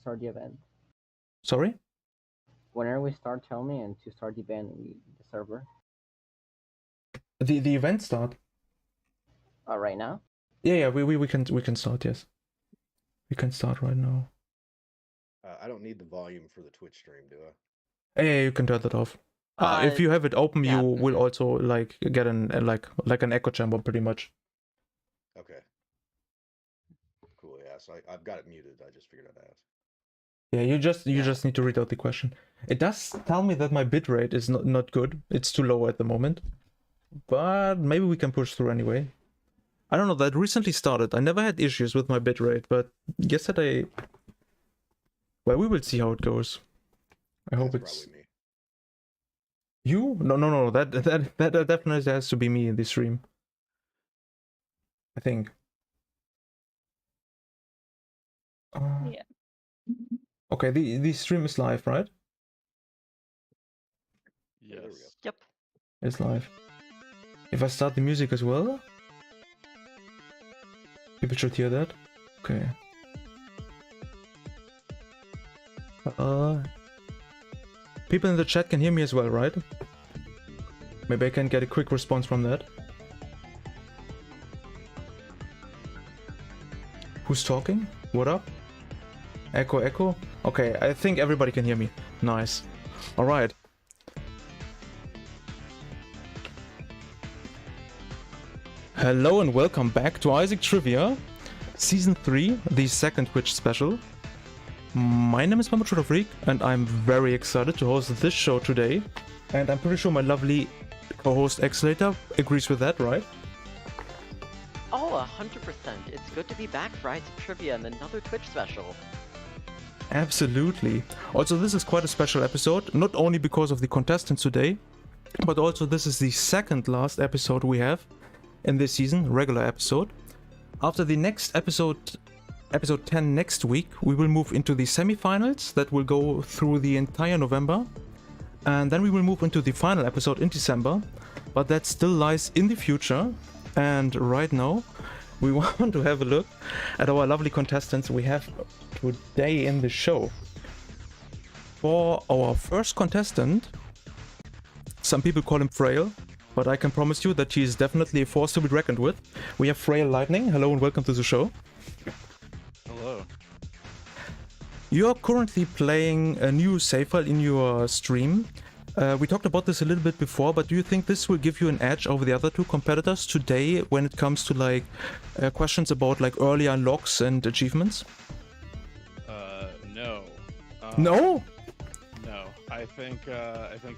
start the event? Sorry? Whenever we start, tell me, and to start the event, the server. The event start. Right now? Yeah, we can start, yes. We can start right now. I don't need the volume for the Twitch stream, do I? Yeah, you can turn that off. If you have it open, yeah. you will also like get an like an echo chamber pretty much. Okay. Cool. Yeah. So I've got it muted. I just figured I'd ask. Yeah, you just need to read out the question. It does tell me that my bitrate is not good. It's too low at the moment, but maybe we can push through anyway. I don't know. That recently started. I never had issues with my bitrate, but yesterday. Well, we will see how it goes. I hope it's probably me. you. No. That definitely has to be me in this stream. I think. Yeah. Okay, the stream is live, right? Yeah, there we go. Yep. It's live. If I start the music as well, people should hear that. Okay. People in the chat can hear me as well, right? Maybe I can get a quick response from that. Who's talking? What up? Echo? Okay, I think everybody can hear me. Nice. Alright. Hello and welcome back to Isaac Trivia, Season 3, the second Twitch special. My name is Bambochutafreak and I'm very excited to host this show today. And I'm pretty sure my lovely co-host Xlater agrees with that, right? Oh, 100%. It's good to be back for Isaac Trivia and another Twitch special. Absolutely. Also, this is quite a special episode, not only because of the contestants today, but also this is the second last episode we have in this season, regular episode. After the next episode 10 next week, we will move into the semi-finals that will go through the entire November. And then we will move into the final episode in December, but that still lies in the future. And right now, we want to have a look at our lovely contestants we have today in the show. For our first contestant, some people call him Frail, but I can promise you that he is definitely a force to be reckoned with. We have Fraillightning. Hello and welcome to the show. Hello. You're currently playing a new save file in your stream. We talked about this a little bit before, but do you think this will give you an edge over the other two competitors today when it comes to like questions about like early unlocks and achievements? No. No? No. I think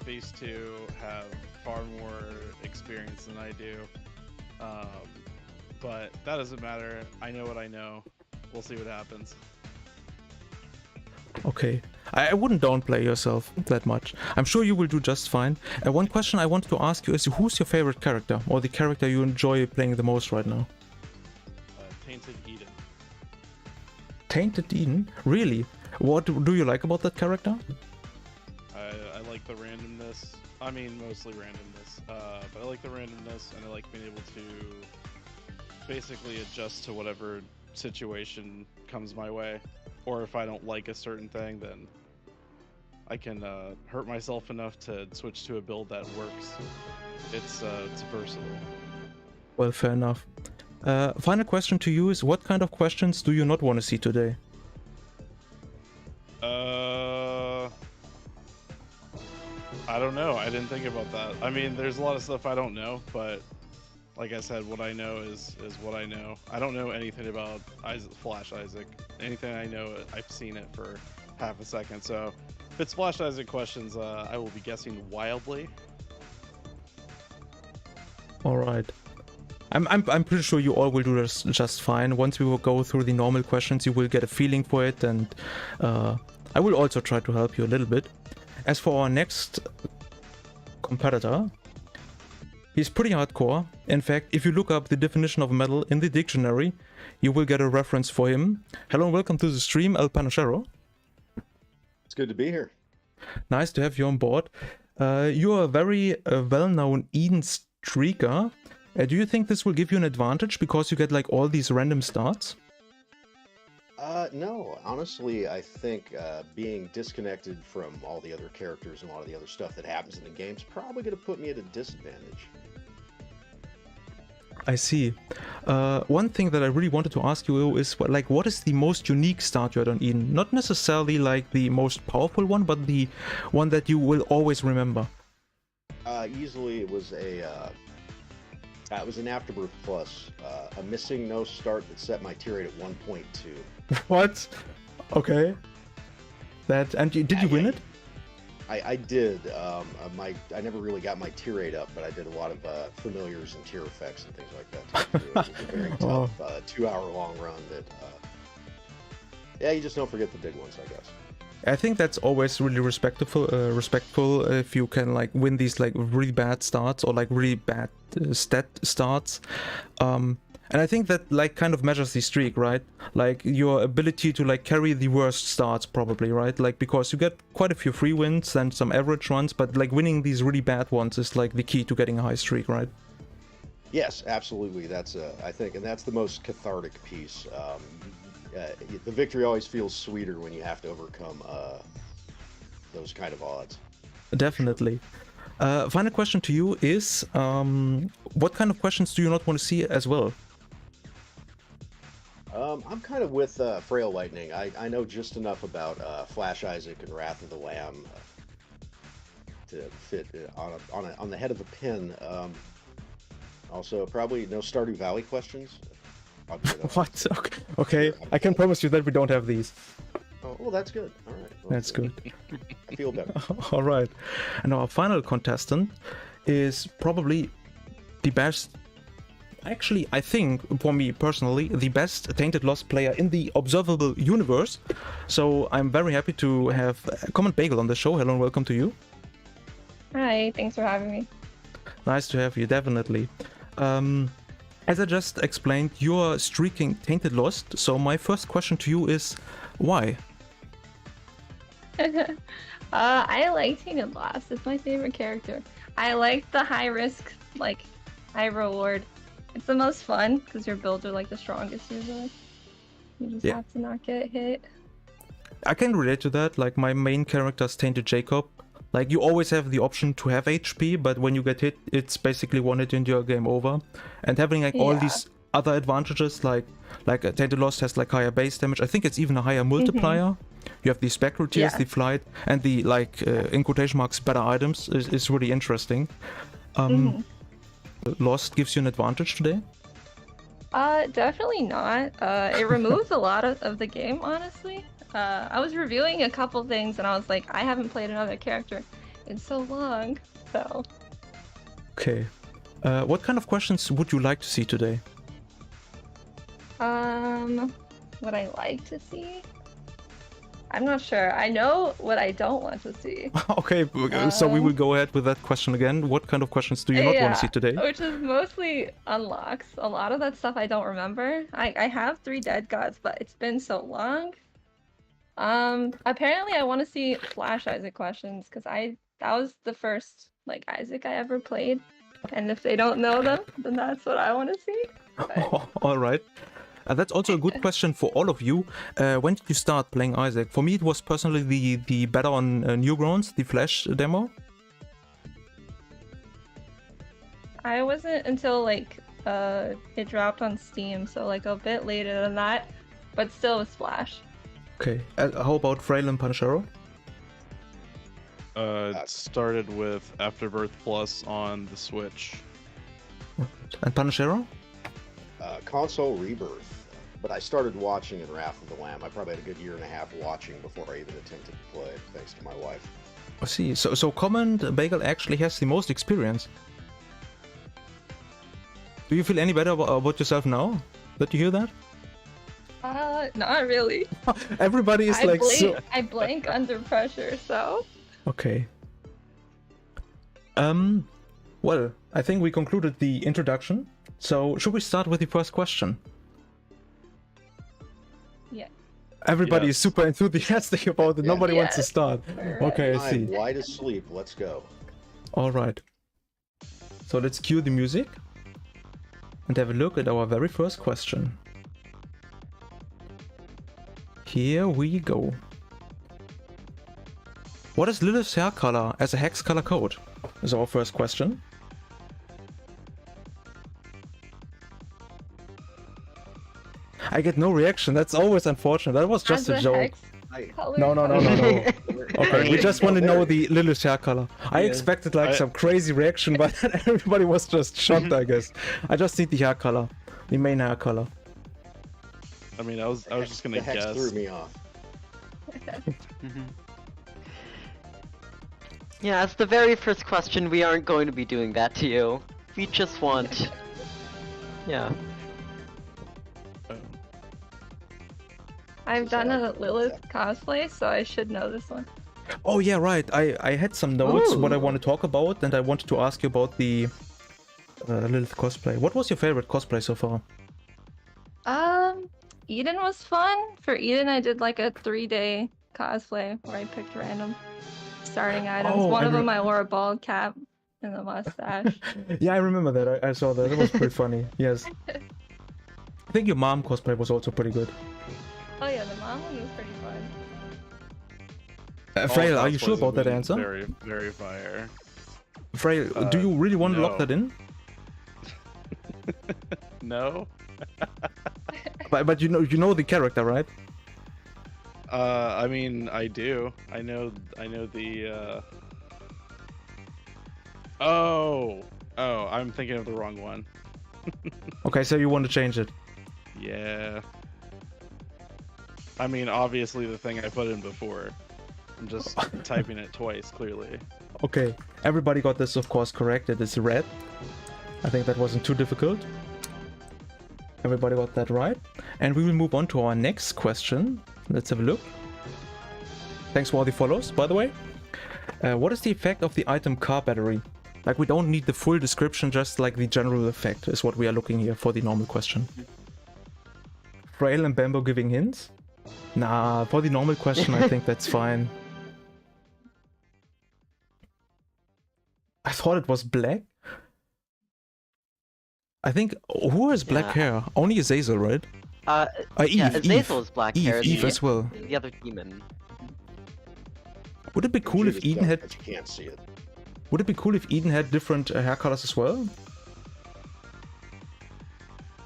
these two have far more experience than I do. But that doesn't matter. I know what I know. We'll see what happens. Okay, I wouldn't downplay yourself that much. I'm sure you will do just fine. One question I wanted to ask you is, who's your favorite character, or the character you enjoy playing the most right now? Tainted Eden. Tainted Eden? Really? What do you like about that character? I like the randomness. I mean, mostly randomness. But I like the randomness, and I like being able to basically adjust to whatever situation comes my way. Or if I don't like a certain thing, then I can hurt myself enough to switch to a build that works. It's versatile. Well, fair enough. Final question to you is, what kind of questions do you not want to see today? I don't know. I didn't think about that. I mean, there's a lot of stuff I don't know, but like I said, what I know is what I know. I don't know anything about Flash Isaac. Anything I know, I've seen it for half a second. So if it's Flash Isaac questions, I will be guessing wildly. All right. I'm pretty sure you all will do this just fine. Once we will go through the normal questions, you will get a feeling for it, and I will also try to help you a little bit. As for our next competitor, he's pretty hardcore. In fact, if you look up the definition of metal in the dictionary, you will get a reference for him. Hello and welcome to the stream, El Panochero. It's good to be here. Nice to have you on board. You are a very well-known Eden streaker. Do you think this will give you an advantage because you get like all these random starts? No, honestly, I think being disconnected from all the other characters and a lot of the other stuff that happens in the game is probably going to put me at a disadvantage. I see. One thing that I really wanted to ask you is, what is the most unique start you had on Eden? Not necessarily like the most powerful one, but the one that you will always remember. Easily, it was an Afterbirth Plus, a missing no start that set my tier rate at 1.2. What? Okay. Did you win it? I did. I never really got my tier rate up, but I did a lot of familiars and tier effects and things like that. Too. It was a very tough 2-hour-long run that. You just don't forget the big ones, I guess. I think that's always really respectful if you can like win these like really bad starts or like really bad stat starts. And I think that like kind of measures the streak, right? Like your ability to like carry the worst starts probably, right? Like because you get quite a few free wins and some average runs, but like winning these really bad ones is like the key to getting a high streak, right? Yes, absolutely. That's I think, and that's the most cathartic piece. The victory always feels sweeter when you have to overcome those kind of odds. Definitely. Final question to you is, what kind of questions do you not want to see as well? I'm kind of with Fraillightning. I know just enough about Flash Isaac and Wrath of the Lamb to fit on the head of a pin. Also, probably no Stardew Valley questions. What? Okay. I can promise you that we don't have these. Oh, well, that's good. All right. Well, that's good. I feel better. All right. And our final contestant is probably the best. Actually, I think, for me personally, the best Tainted Lost player in the observable universe. So I'm very happy to have Commentbagel on the show. Hello and welcome to you. Hi, thanks for having me. Nice to have you, definitely. As I just explained, you're streaking Tainted Lost. So my first question to you is, why? I like Tainted Lost. It's my favorite character. I like the high risk, like high reward. It's the most fun because your builds are like the strongest usually. You just have to not get hit. I can relate to that. Like my main character is Tainted Jacob. Like you always have the option to have HP, but when you get hit, it's basically one hit into your game over. And having like all these other advantages, like Tainted Lost has like higher base damage. I think it's even a higher multiplier. You have the spectral tears, the flight, and the like in quotation marks better items is really interesting. Lost gives you an advantage today? Definitely not. It removes a lot of the game, honestly. I was reviewing a couple things and I was like, I haven't played another character in so long, so. Okay. What kind of questions would you like to see today? What I like to see? I'm not sure. I know what I don't want to see. Okay, so we will go ahead with that question again. What kind of questions do you not want to see today? Which is mostly unlocks. A lot of that stuff I don't remember. I have 3 dead gods, but it's been so long. Apparently I want to see Flash Isaac questions because that was the first like Isaac I ever played, and if they don't know them, then that's what I want to see. All right. That's also a good question for all of you. When did you start playing Isaac? For me, it was personally the beta on Newgrounds, the Flash demo. I wasn't until like it dropped on Steam, so like a bit later than that, but still with Flash. Okay. How about Frail and Punchero? It started with Afterbirth Plus on the Switch. And Punchero? Console Rebirth. But I started watching in Wrath of the Lamb. I probably had a good 1.5 years watching before I even attempted to play it, thanks to my wife. I see. So Commentbagel actually has the most experience. Do you feel any better about yourself now that you hear that? Not really. Everybody is I blank under pressure, so. Okay. Well, I think we concluded the introduction. So should we start with the first question? Yeah. Everybody is super enthusiastic about it. Nobody wants to start. Okay, I see. I'm wide asleep. Let's go. All right. So let's cue the music and have a look at our very first question. Here we go. What is Lilith's hair color as a hex color code? Is our first question. I get no reaction. That's always unfortunate. That was just As a joke. hex I, color No. Okay, we just want to know the Lilith's hair color. I expected like some crazy reaction, but everybody was just shocked, I guess. I just need the hair color. The main hair color. I mean, I was just gonna the hex guess. threw me off. Yeah, as the very first question, we aren't going to be doing that to you. We just want... Yeah. I've done a Lilith cosplay, so I should know this one. Oh yeah, right. I had some notes what I Ooh. want to talk about, and I wanted to ask you about the Lilith cosplay. What was your favorite cosplay so far? Eden was fun. For Eden, I did like a 3-day cosplay where I picked random starting items. Oh, One I of re- them I wore a bald cap and a mustache. Yeah, I remember that. I saw that. It was pretty funny. Yes. I think your mom cosplay was also pretty good. Oh yeah, the mom one was pretty fun. Frail, All are you sure cosplays about have that been answer? Very, very fire. Frail, do you really want to lock no. that in? No. But you know the character, right? I mean, I do. I know the. Oh, I'm thinking of the wrong one. Okay, so you want to change it. Yeah. I mean, obviously the thing I put in before. I'm just typing it twice, clearly. Okay, everybody got this, of course, correct. It is red. I think that wasn't too difficult. Everybody got that right. And we will move on to our next question. Let's have a look. Thanks for all the follows, by the way. What is the effect of the item car battery? Like, we don't need the full description, just like the general effect is what we are looking here for the normal question. Frail and Bambo giving hints? Nah, for the normal question, I think that's fine. I thought it was black. I think, who has black Yeah. hair? Only Azazel, right? Eve, yeah, Eve. Azazel's black hair. Eve as well. The other demon. Would it be cool if Judas Eden does, had... but you can't see it. Would it be cool if Eden had different hair colors as well?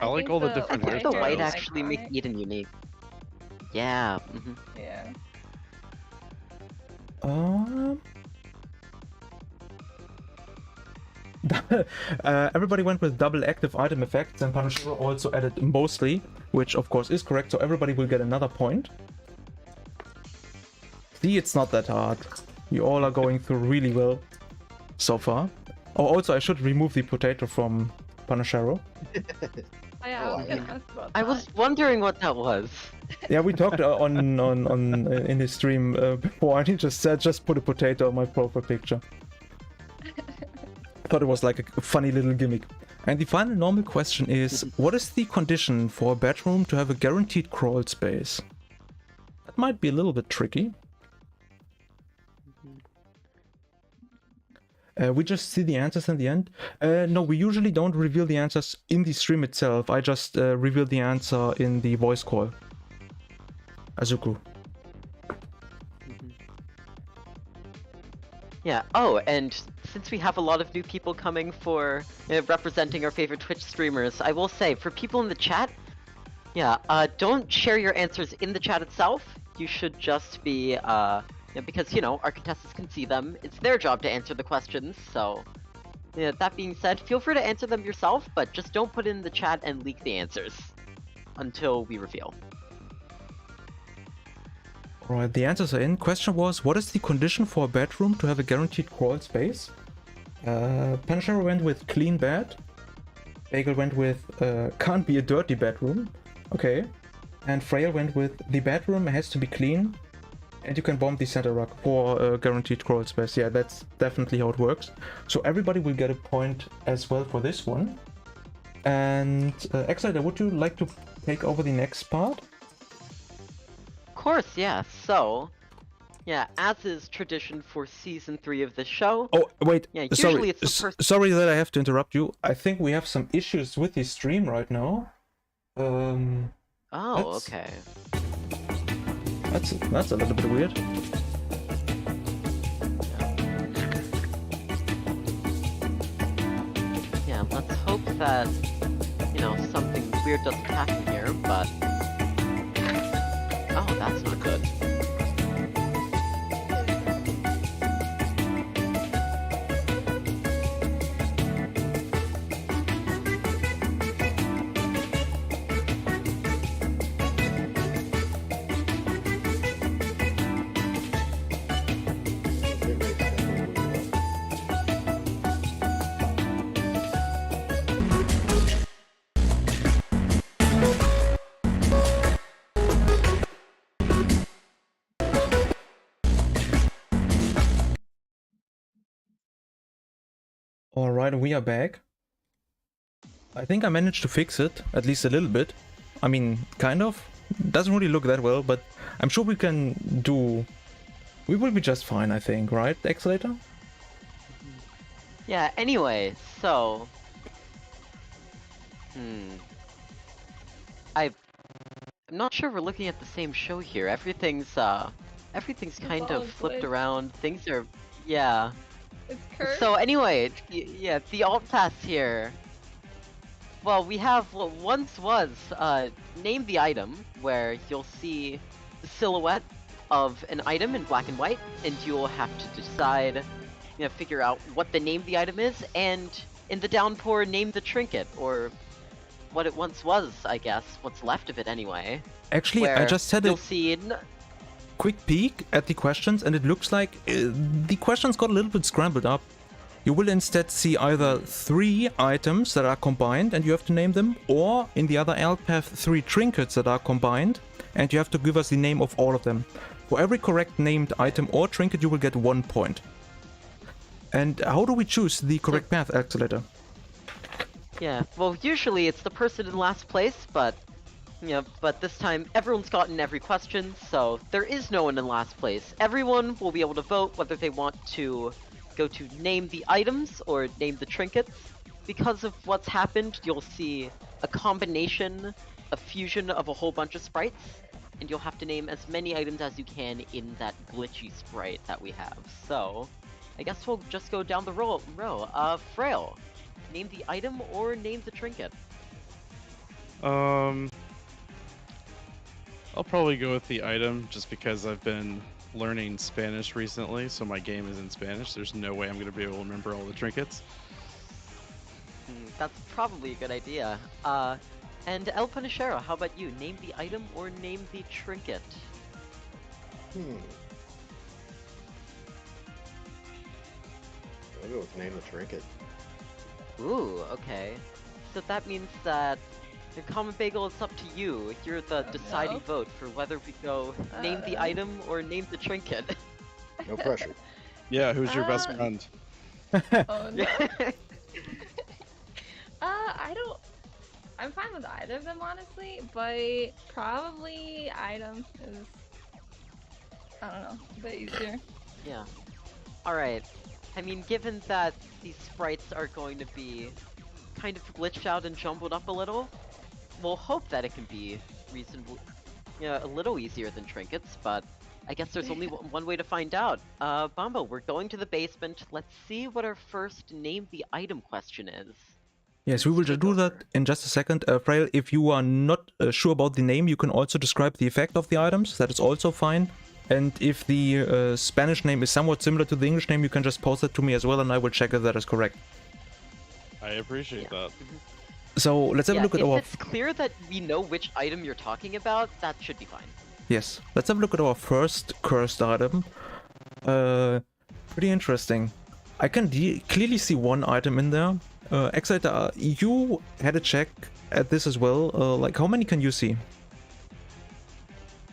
I like think all the the- different I I think think the hairstyles. white Hairstyles. actually makes Iconic. Eden unique. Yeah. Yeah. Everybody went with double active item effects, and Punisher also added mostly, which of course is correct, so everybody will get another point. See, it's not that hard. You all are going through really well so far. Oh, also I should remove the potato from Punishero. Oh yeah, I was gonna ask about I that. was wondering what that was. Yeah, we talked on in his stream before, and he just said just put a potato on my profile picture. Thought it was like a funny little gimmick. And the final normal question is, what is the condition for a bedroom to have a guaranteed crawl space? That might be a little bit tricky. We just see the answers in the end. No, we usually don't reveal the answers in the stream itself. I just reveal the answer in the voice call. Azuku. Yeah. Oh, and since we have a lot of new people coming for representing our favorite Twitch streamers, I will say for people in the chat, yeah, don't share your answers in the chat itself. You should just be, because you know our contestants can see them. It's their job to answer the questions. So, yeah. That being said, feel free to answer them yourself, but just don't put in the chat and leak the answers until we reveal. Alright, the answers are in. Question was, what is the condition for a bedroom to have a guaranteed crawl space? Punisher went with clean bed. Bagel went with can't be a dirty bedroom. Okay. And Frail went with the bedroom has to be clean. And you can bomb the center rug for a guaranteed crawl space. Yeah, that's definitely how it works. So everybody will get a point as well for this one. And Exciter, would you like to take over the next part? Of course, yeah. So, yeah, as is tradition for season 3 of this show. Oh, wait. Yeah, usually Sorry. it's the person. Sorry that I have to interrupt you. I think we have some issues with the stream right now. Oh, let's- okay. That's a little bit weird. Yeah, let's hope that, you know, something weird doesn't happen here, but... Oh, that's not good. Hit rate's definitely low. Alright, we are back. I think I managed to fix it, at least a little bit. I mean, kind of. Doesn't really look that well, but I'm sure we can do... We will be just fine, I think, right, Accelerator? Yeah, anyway, so... I'm not sure we're looking at the same show here. Everything's kind all of flipped glitched. around. Things are... Yeah. It's cursed. So anyway, yeah, the alt pass here. Well, we have what once was, name the item, where you'll see the silhouette of an item in black and white, and you'll have to decide, you know, figure out what the name of the item is, and in the downpour, name the trinket, or what it once was, I guess, what's left of it anyway. Actually, I where just had you'll a see quick peek at the questions, and it looks like the questions got a little bit scrambled up. You will instead see either 3 items that are combined and you have to name them, or in the other alt path 3 trinkets that are combined and you have to give us the name of all of them. For every correct named item or trinket you will get 1 point. And how do we choose the correct path, Accelerator? Yeah, well, usually it's the person in last place, but but this time everyone's gotten every question, so there is no one in last place. Everyone will be able to vote whether they want to go to name the items or name the trinkets. Because of what's happened, you'll see a combination, a fusion of a whole bunch of sprites, and you'll have to name as many items as you can in that glitchy sprite that we have. So, I guess we'll just go down the row. Frail, name the item or name the trinket. I'll probably go with the item just because I've been learning Spanish recently, so my game is in Spanish. There's no way I'm going to be able to remember all the trinkets. That's probably a good idea. And El Punishero, how about you? Name the item or name the trinket? I'll go with name the trinket. Ooh, okay. So that means that the Commentbagel, it's up to you. You're the deciding vote for whether we go name the item or name the trinket. No pressure. Yeah, who's your best friend? Oh no. I'm fine with either of them, honestly, but probably item is, I don't know, a bit easier. Yeah. Alright. I mean, given that these sprites are going to be kind of glitched out and jumbled up a little, we'll hope that it can be reasonable, a little easier than trinkets, but I guess there's only one way to find out. Bambo, we're going to the basement. Let's see what our first name the item question is. Yes, we will do that in just a second. Frail, if you are not sure about the name, you can also describe the effect of the items. That is also fine. And if the Spanish name is somewhat similar to the English name, you can just post it to me as well, and I will check if that is correct. I appreciate that. So let's have a look at our... If it's clear that we know which item you're talking about, that should be fine. Yes, let's have a look at our first cursed item. Pretty interesting. I can clearly see one item in there. Accelerator, you had a check at this as well. Like, how many can you see?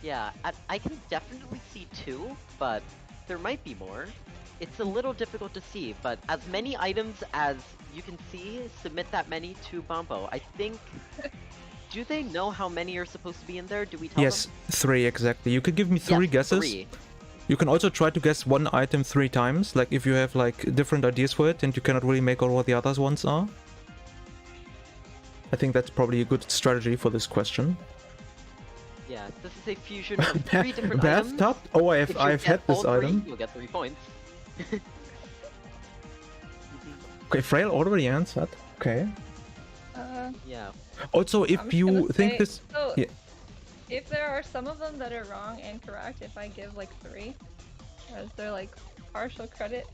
Yeah, I can definitely see 2, but there might be more. It's a little difficult to see, but as many items as you can see, submit that many to Bambo. I think... Do they know how many are supposed to be in there? Do we tell Yes, them? 3 exactly. You could give me 3 guesses. 3. You can also try to guess one item 3 times, like if you have like different ideas for it and you cannot really make out what the others ones are. I think that's probably a good strategy for this question. Yeah, this is a fusion of 3 different items. Bathtub? Oh, If you I've get had this all 3, item. you'll get 3 points. Okay, Frail already answered. Okay. Yeah. Also, if I'm just you gonna think say- this... So, Yeah. if there are some of them that are wrong and correct, if I give like 3, or is there like partial credit?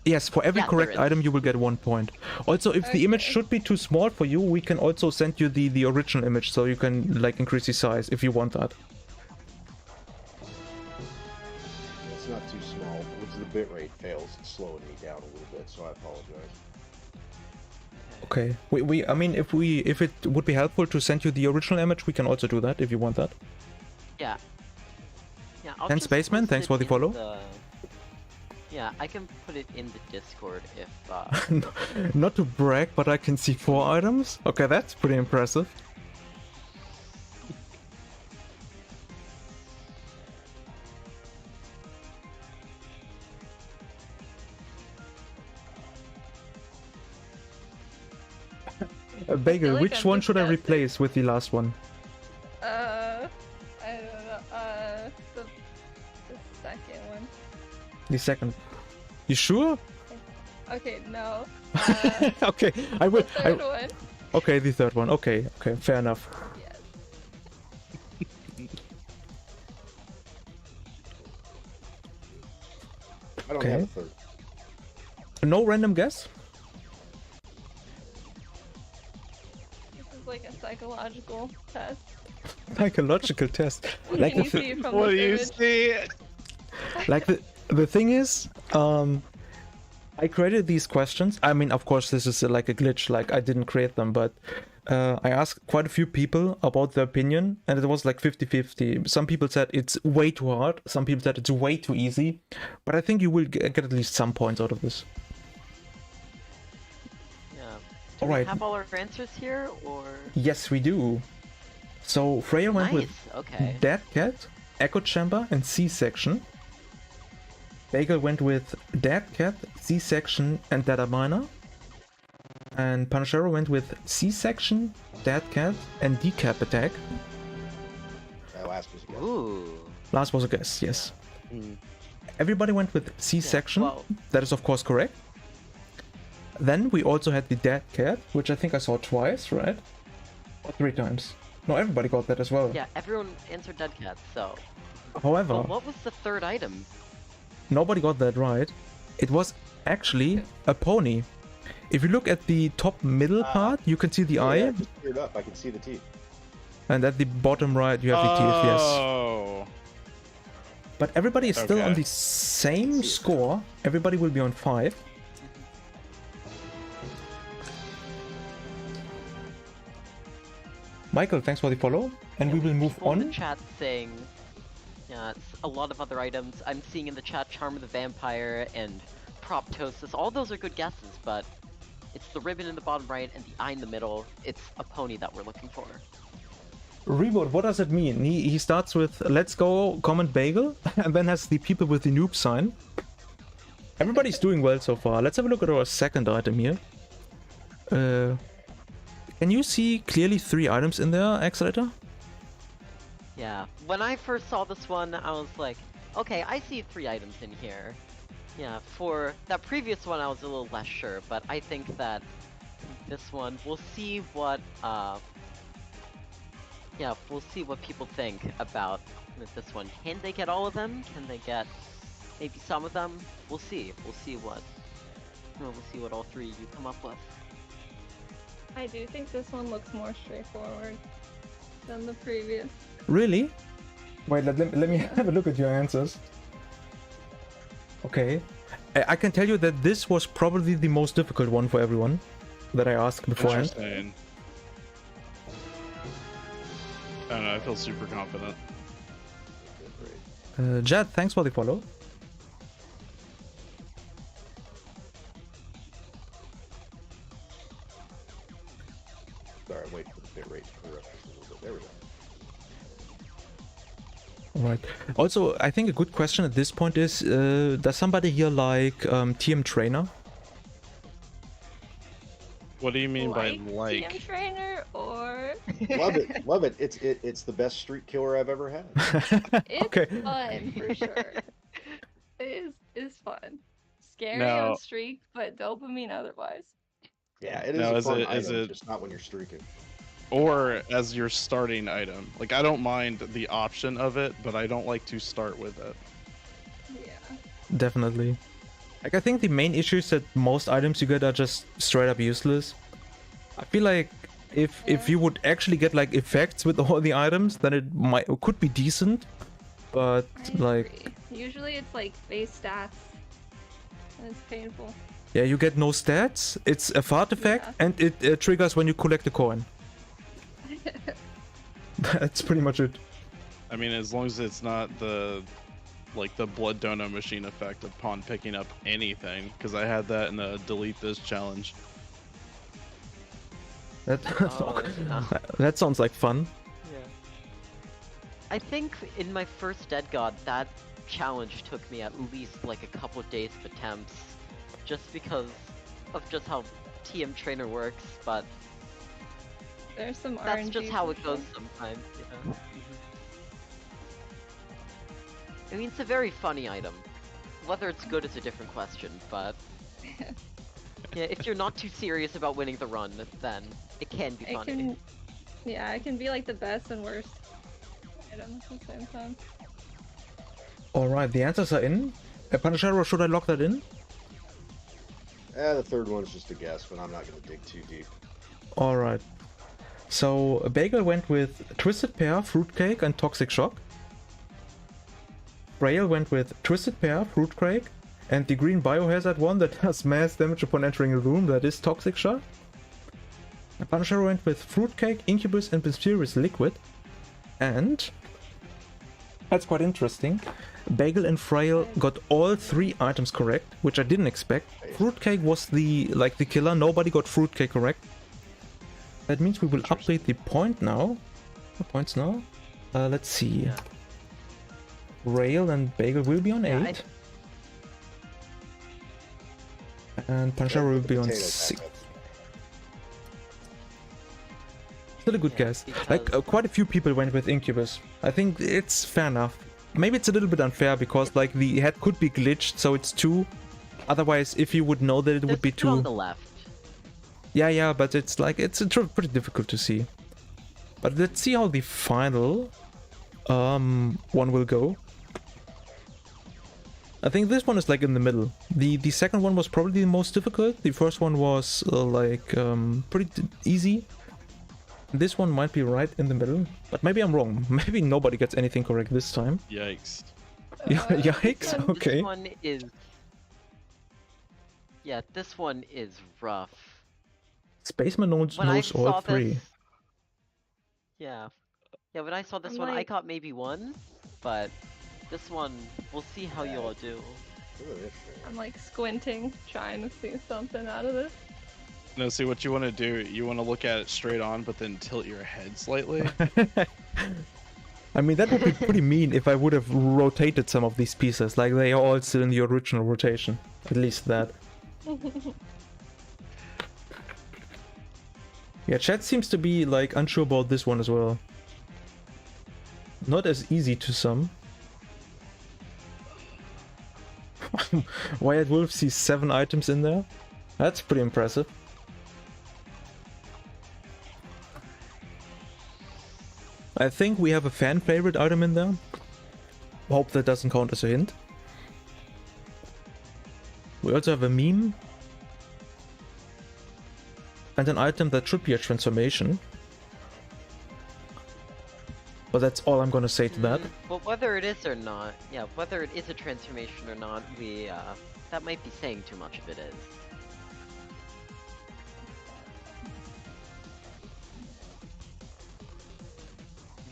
Yes, for every Yeah, there correct is. item you will get 1 point. Also, if the image Okay. should be too small for you, we can also send you the original image so you can like increase the size if you want that. It's not too small. Which the bitrate fails, it's slowing me down a little bit, so I apologize. Okay. I mean, if it would be helpful to send you the original image, we can also do that if you want that. Yeah. Yeah, I'll And just Spaceman, post thanks it for the in follow. Yeah, I can put it in the Discord if, Not to brag, but I can see 4 items. Okay, that's pretty impressive. Bagel, like which I'm one just should I guessing. replace with the last one? I don't know. The second one. The second. You sure? Okay, no. Okay, I will. The third one. Okay, the third one. Okay, fair enough. Yes. I don't Okay. have a third. No random guess? This is like a psychological test. Psychological test. What Like can the you see from What do this you image? see? Like the thing is, I created these questions. I mean, of course, this is like a glitch. Like I didn't create them, but I asked quite a few people about their opinion, and it was like 50-50. Some people said it's way too hard. Some people said it's way too easy. But I think you will get at least some points out of this. yeah. Do All we right. have all our answers here, or? Yes, we do. So Freya went Nice, with okay. Dead Cat, Echo Chamber, and C-section. Bagel went with Dead Cat, C-section, and Data Miner. And Panachero went with C-section, Dead Cat, and Decap Attack. That last was a guess. Ooh. Last was a guess, yes. Mm. Everybody went with C-section. well- That is of course correct. Then we also had the Dead Cat, which I think I saw twice, right? Or 3 times. No, everybody got that as well. Yeah, everyone answered Dead Cat, so. However, Well, what was the third item? nobody got that right. It was actually a pony. If you look at the top middle part, you can see the Yeah, eye, it just cleared up. I can see the teeth. and at the bottom right you have the teeth, yes. Oh. But everybody is still on Okay. the same score. Everybody will be on 5. Michael, thanks for the follow, and we will move People in the on. chat saying, yeah, it's a lot of other items. I'm seeing in the chat Charm of the Vampire and Proptosis. All those are good guesses, but it's the ribbon in the bottom right and the eye in the middle. It's a pony that we're looking for. Reboot, what does it mean? He starts with let's go, Commentbagel, and then has the people with the noob sign. Everybody's doing well so far. Let's have a look at our second item here. Can you see clearly 3 items in there, Accelerator? Yeah, when I first saw this one, I was like, okay, I see 3 items in here. Yeah, for that previous one, I was a little less sure, but I think that this one, we'll see what, yeah, we'll see what people think about this one. Can they get all of them? Can they get maybe some of them? We'll see. We'll see what all 3 you come up with. I do think this one looks more straightforward than the previous. Really? Wait, let me have a look at your answers. Okay. I can tell you that this was probably the most difficult one for everyone that I asked beforehand. Interesting. I don't know, I feel super confident. Jad, thanks for the follow. Sorry, I'm waiting for the bitrate to clear up just a little bit. There we go. Right. Also, I think a good question at this point is, does somebody here like TM Trainer? What do you mean by TM like? trainer or Love it. It's the best street killer I've ever had. it's Okay. fun for sure. It is fun. Scary on Now, streak, but dopamine otherwise. Yeah, it is now a is fun it item, just not when you're streaking. or as your starting item? Like I don't mind the option of it, but I don't like to start with it. Yeah. Definitely. Like, I think the main issue is that most items you get are just straight up useless. I feel like if you would actually get like effects with all the items, then it could be decent. But I like, agree. Usually it's like base stats. And it's painful. yeah, you get no stats. It's a fart effect, Yeah. and it triggers when you collect a coin. That's pretty much it. I mean, as long as it's not the blood donut machine effect upon picking up anything, because I had that in the delete this challenge. That Oh, no. that sounds like fun. Yeah. I think in my first Dead God, that challenge took me at least like a couple days of attempts, just because of just how TM Trainer works, but There's some that's RNG just how for it goes sure. sometimes, you know? I mean, it's a very funny item. Whether it's good is a different question, but yeah, if you're not too serious about winning the run, then it can be funny. It can be like the best and worst item at the same time. Alright, the answers are in. Punisher, should I lock that in? The third one's just a guess, but I'm not going to dig too deep. Alright. So, Bagel went with Twisted Pear, Fruitcake, and Toxic Shock. Frail went with Twisted Pear, Fruitcake, and the green biohazard one that does mass damage upon entering a room, that is Toxic Shock. Punisher went with Fruitcake, Incubus, and Mysterious Liquid. And that's quite interesting. Bagel and Frail got all 3 items correct, which I didn't expect. Fruitcake was the killer. Nobody got Fruitcake correct. That means we will update the points now. Let's see. Yeah. Rail and Bagel will be on Yeah, 8. And Punisher will be on 6. Still a good Yeah, guess. Like, because- quite a few people went with Incubus. I think it's fair enough. Maybe it's a little bit unfair because like the head could be glitched, so it's 2. Otherwise, if you would know that it would be There's two on 2. the left. Yeah, but it's like it's pretty difficult to see. But let's see how the final one will go. I think this one is like in the middle. The second one was probably the most difficult. The first one was pretty easy. This one might be right in the middle, but maybe I'm wrong. Maybe nobody gets anything correct this time. Yikes. Yikes, This okay. This one is... Yeah, this one is rough. Spaceman knows When I all saw 3. this... Yeah. Yeah, when I saw this I'm one, I like- got maybe 1, but this one, we'll see how you all do. I'm like squinting, trying to see something out of this. No, see what you want to do. You want to look at it straight on, but then tilt your head slightly. I mean, that would be pretty mean if I would have rotated some of these pieces. Like, they are all still in the original rotation. At least that. Yeah, chat seems to be, like, unsure about this one as well. Not as easy to some. Wyatt Wolf sees 7 items in there. That's pretty impressive. I think we have a fan favorite item in there. Hope that doesn't count as a hint. We also have a meme. And an item that should be a transformation. But that's all I'm gonna say to that. But whether it is or not, yeah, whether it is a transformation or not, that might be saying too much if it is.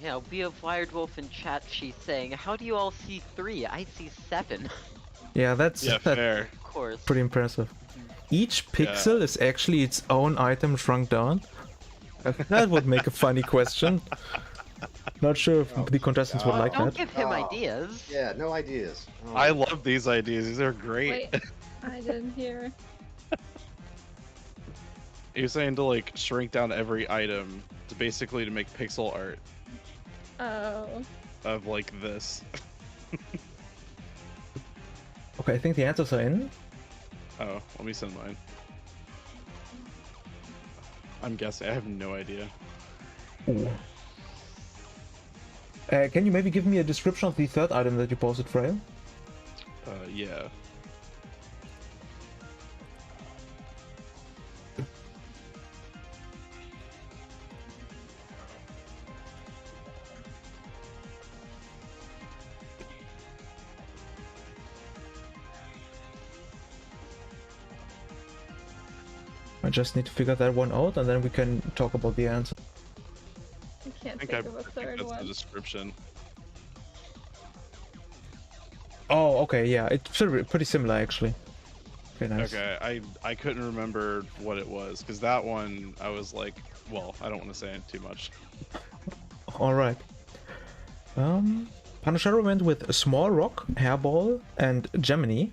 Yeah, we have Wired Wolf in chat, she's saying, how do you all see 3? I see 7. Yeah, that's Yeah, fair. Of course. pretty impressive. Each pixel is actually its own item shrunk down. That would make a funny question. Not sure if the contestants would like Don't that. give him Oh. ideas. Yeah, no ideas. Oh. I love these ideas. These are great. Wait, I didn't hear. He was saying to like shrink down every item to basically to make pixel art Oh. of like this. Okay, I think the answers are in. Oh, let me send mine. I'm guessing. I have no idea. Ooh. Can you maybe give me a description of the third item that you posted, Frail? Yeah. I just need to figure that one out, and then we can talk about the answer. I can't I think think of a third that's the one. description. Oh, okay, yeah, it's pretty similar actually. Okay, nice. Okay, I couldn't remember what it was because that one I was like, well, I don't want to say it too much. All right. Panachero went with a small rock, hairball, and Gemini.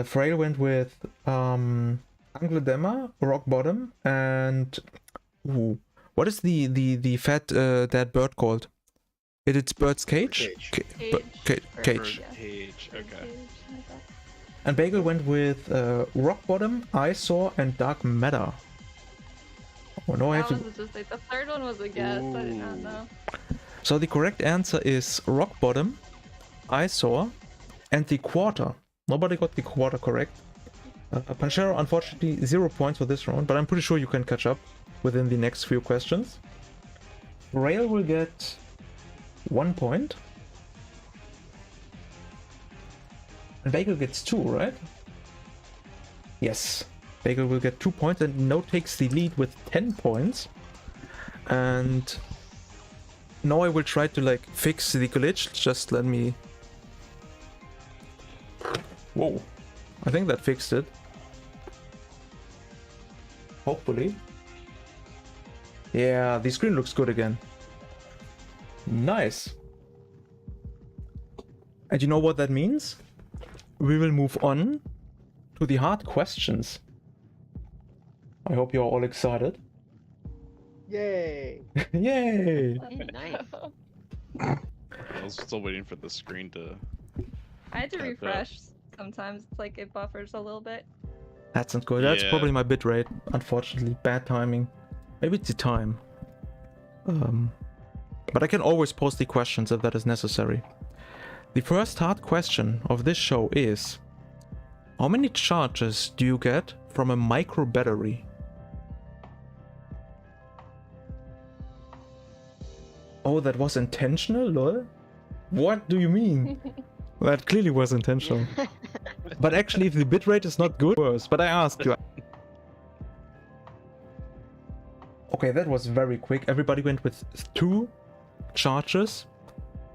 Frail went with Angledema, rock bottom, and ooh, what is the fat that bird called? It's bird's cage. Cage. Cage. Yeah. Cage. Okay. Like that. And Bagel went with rock bottom, eyesore, and dark matter. Oh no, I have That to. was just like the third one was a guess. I did not know. So the correct answer is rock bottom, eyesore, and the quarter. Nobody got the quarter correct. Panchero, unfortunately, 0 points for this round, but I'm pretty sure you can catch up within the next few questions. Rail will get 1 point. And Bagel gets 2, right? Yes. Bagel will get 2 points, and No takes the lead with 10 points. And now I will try to like fix the glitch. Just let me. Whoa. I think that fixed it. Hopefully. Yeah, the screen looks good again. Nice. And you know what that means? We will move on to the hard questions. I hope you're all excited. Yay! Yay! Nice. I was still waiting for the screen to. I had to Okay. refresh. Sometimes it's like it buffers a little bit. That's not good. That's Yeah. probably my bitrate. Unfortunately, bad timing. Maybe it's the time. But I can always post the questions if that is necessary. The first hard question of this show is: how many charges do you get from a micro battery? Oh, that was intentional, lol? What do you mean? That clearly was intentional. But actually, if the bitrate is not good, worse. But I asked you. Okay, that was very quick. Everybody went with 2 charges.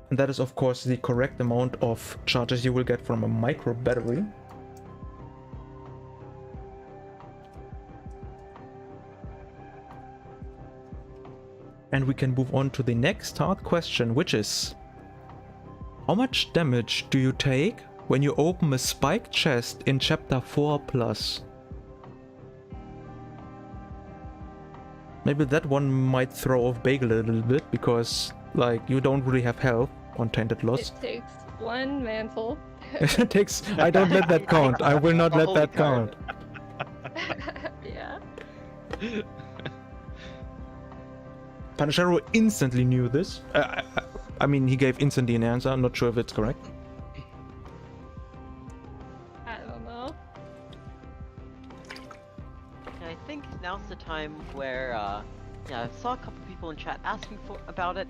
And that is, of course, the correct amount of charges you will get from a micro battery. And we can move on to the next hard question, which is: how much damage do you take when you open a spiked chest in chapter 4+? Maybe that one might throw off Bagel a little bit, because like you don't really have health on Tainted Loss. It takes 1 mantle. It takes. I don't let that count. I will not The let holy that card. count. Yeah. Panachero instantly knew this. I mean, he gave instantly an answer. I'm not sure if it's correct. I don't know. Yeah, I think now's the time where, yeah, I saw a couple people in chat asking about it.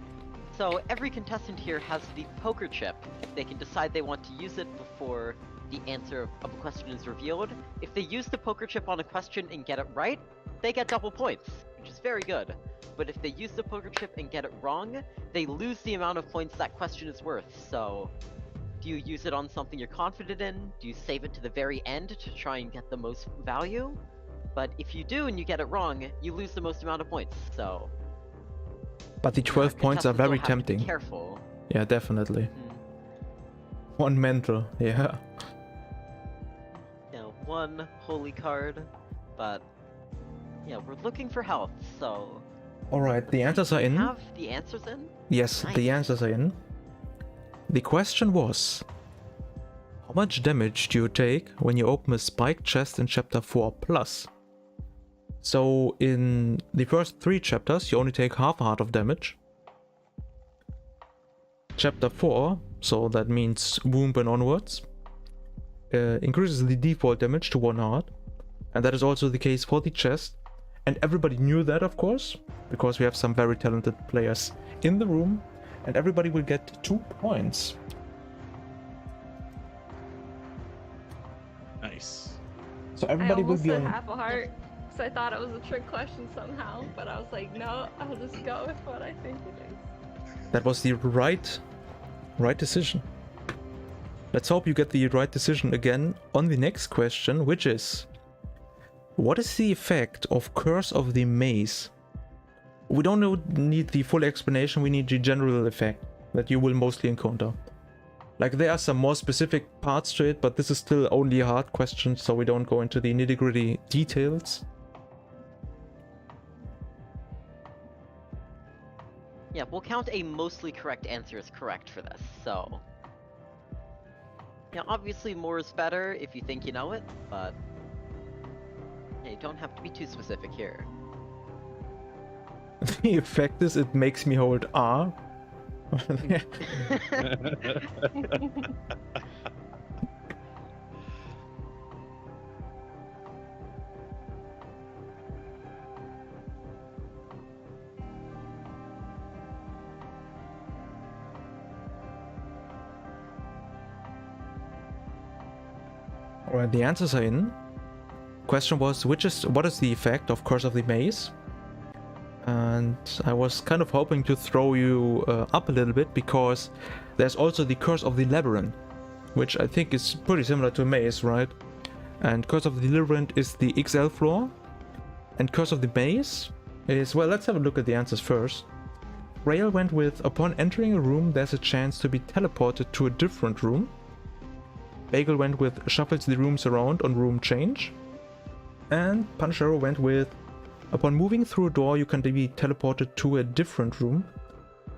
So every contestant here has the poker chip. They can decide they want to use it before the answer of a question is revealed. If they use the poker chip on a question and get it right, they get double points, which is very good. But if they use the poker chip and get it wrong, they lose the amount of points that question is worth. So, do you use it on something you're confident in? Do you save it to the very end to try and get the most value? But if you do and you get it wrong, you lose the most amount of points, so... But the 12 points are contestants will very have to be tempting. careful. Yeah, definitely. Mhm. 1 mental. Yeah. Now, one holy card, but yeah, we're looking for health, so Alright, the answers are we in. have the answers in? Yes, the Nice. answers are in. The question was, how much damage do you take when you open a spike chest in chapter 4 plus? So in the first 3 chapters you only take half a heart of damage. Chapter 4, so that means womb and onwards, increases the default damage to 1 heart. And that is also the case for the chest. And everybody knew that, of course, because we have some very talented players in the room. And everybody will get 2 points. Nice. So I everybody will almost be said on. half a heart, because I thought it was a trick question somehow, but I was like, no, I'll just go with what I think it is. That was the right decision. Let's hope you get the right decision again on the next question, which is, what is the effect of Curse of the Maze? We don't need the full explanation, we need the general effect that you will mostly encounter. Like, there are some more specific parts to it, but this is still only a hard question, so we don't go into the nitty-gritty details. Yeah, we'll count a mostly correct answer as correct for this, so... Yeah, obviously more is better if you think you know it, but... Yeah, you don't have to be too specific here. The effect is it makes me hold R. Alright, the answers are in. Question was, what is the effect of Curse of the Maze? And I was kind of hoping to throw you up a little bit, because there's also the Curse of the Labyrinth, which I think is pretty similar to Maze, right? And Curse of the Labyrinth is the XL floor, and Curse of the Maze is, well, let's have a look at the answers first. Rail went with, upon entering a room there's a chance to be teleported to a different room. Bagel went with, shuffles the rooms around on room change. And Punchero went with, upon moving through a door you can be teleported to a different room.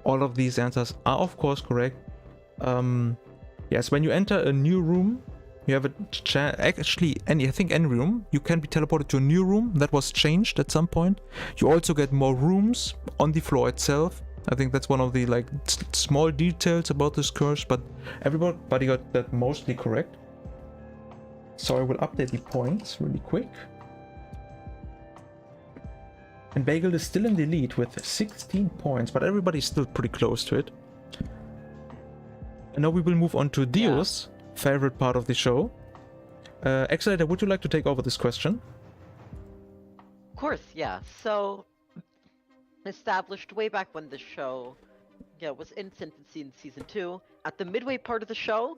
All of these answers are of course correct. Yes, when you enter a new room, you have a chance, actually I think any room, you can be teleported to a new room that was changed at some point. You also get more rooms on the floor itself. I think that's one of the like small details about this curse, but everybody got that mostly correct. So I will update the points really quick. And Bagel is still in the lead with 16 points, but everybody's still pretty close to it. And now we will move on to Dio's favorite part of the show. Accelerator, would you like to take over this question? Of course, yeah. So, established way back when the show was in its infancy in season 2, at the midway part of the show,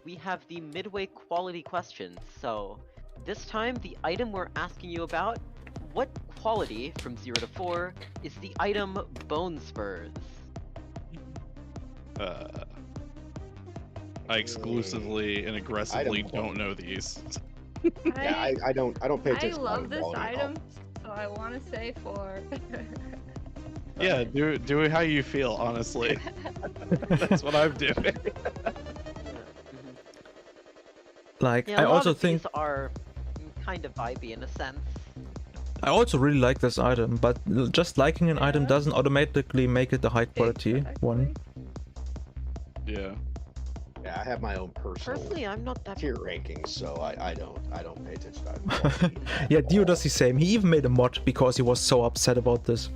we have the midway quality questions. So, this time the item we're asking you about, what quality from 0 to 4 is the item Bone Spurs? I exclusively and aggressively don't know these. Yeah, I don't pay I attention. love to this quality at all. item, so I want to say 4. Yeah, do it how you feel, honestly. That's what I'm doing. Like, Yeah, I a lot also of think these are kind of vibey in a sense. I also really like this item, but just liking an item Yeah. doesn't automatically make it a high quality one. Yeah. Yeah, I have my own personal Personally, I'm not that. tier rankings, so I don't pay attention to quality. Yeah, Dio does the same. He even made a mod because he was so upset about this.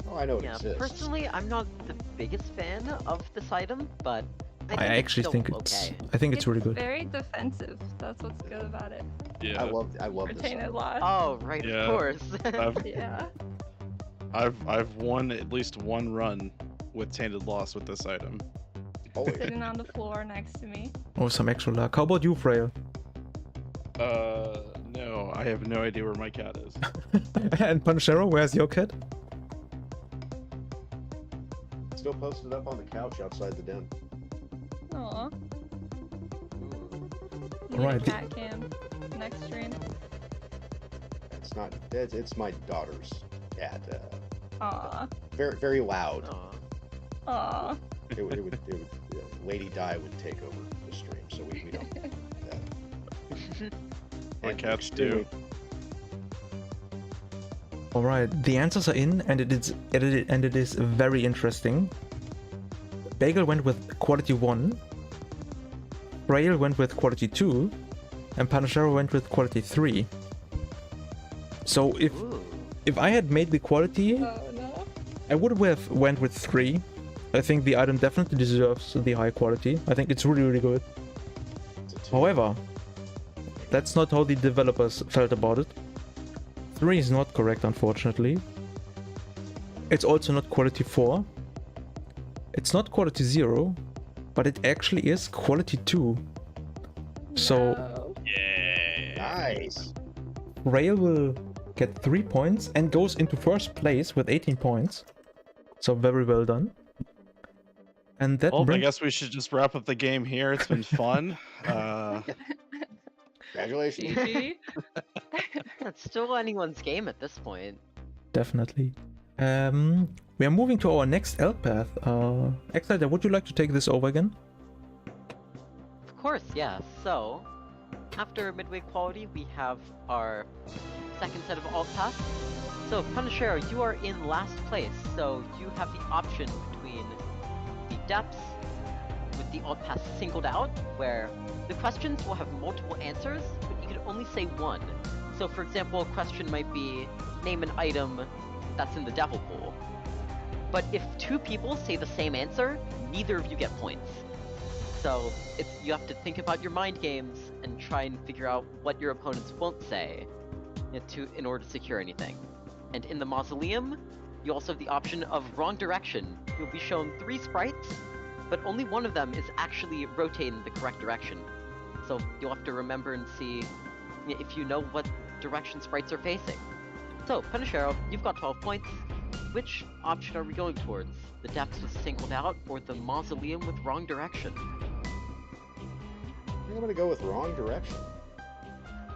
Oh, I know it Yeah, exists. personally, I'm not the biggest fan of this item, but I actually think it's okay. I think it's really good. Very defensive. That's what's good about it. Yeah. I love this. Retain it item. lost. Oh, right, Yeah. of course. Yeah. I've won at least one run with Tainted Loss with this item. Oh, wait. Sitting on the floor next to me. Oh, some extra luck. How about you, Frail? No, I have no idea where my cat is. And Punchero, where's your cat? Still posted up on the couch outside the den. Aw. You need Right, a the- cat cam next stream. It's not. It's my daughter's cat. Aw. Very very loud. Aw. Aw. It would Lady Di would take over the stream, so we don't. What And cats extremely- do. All right, the answers are in, and it is very interesting. Bagel went with quality 1, Frail went with quality 2, and Panachero went with quality 3. So Ooh. if I had made the quality, Oh no. I would have went with 3. I think the item definitely deserves the high quality. I think it's really, really good. It's a two. However, that's not how the developers felt about it. 3 is not correct, unfortunately. It's also not quality 4. It's not quality 0, but it actually is quality 2. So No. Yeah. Nice. Rail will get 3 points and goes into first place with 18 points. So very well done. And that Well, I brings... guess we should just wrap up the game here. It's been fun. Congratulations. GG. It's still anyone's game at this point. Definitely. We are moving to our next L path. Exciter, would you like to take this over again? Of course, yeah. So, after midway quality, we have our second set of alt paths. So, Punishero, you are in last place, so you have the option between the depths with the alt path singled out, where the questions will have multiple answers, but you can only say one. So, for example, a question might be, name an item that's in the devil pool. But if 2 people say the same answer, neither of you get points. So you have to think about your mind games and try and figure out what your opponents won't say in order to secure anything. And in the mausoleum, you also have the option of wrong direction. You'll be shown 3 sprites, but only one of them is actually rotating the correct direction. So you'll have to remember and see if you know what direction sprites are facing. So, Punishero, you've got 12 points. Which option are we going towards? The depths with singled out, or the mausoleum with wrong direction? I think I'm gonna go with wrong direction.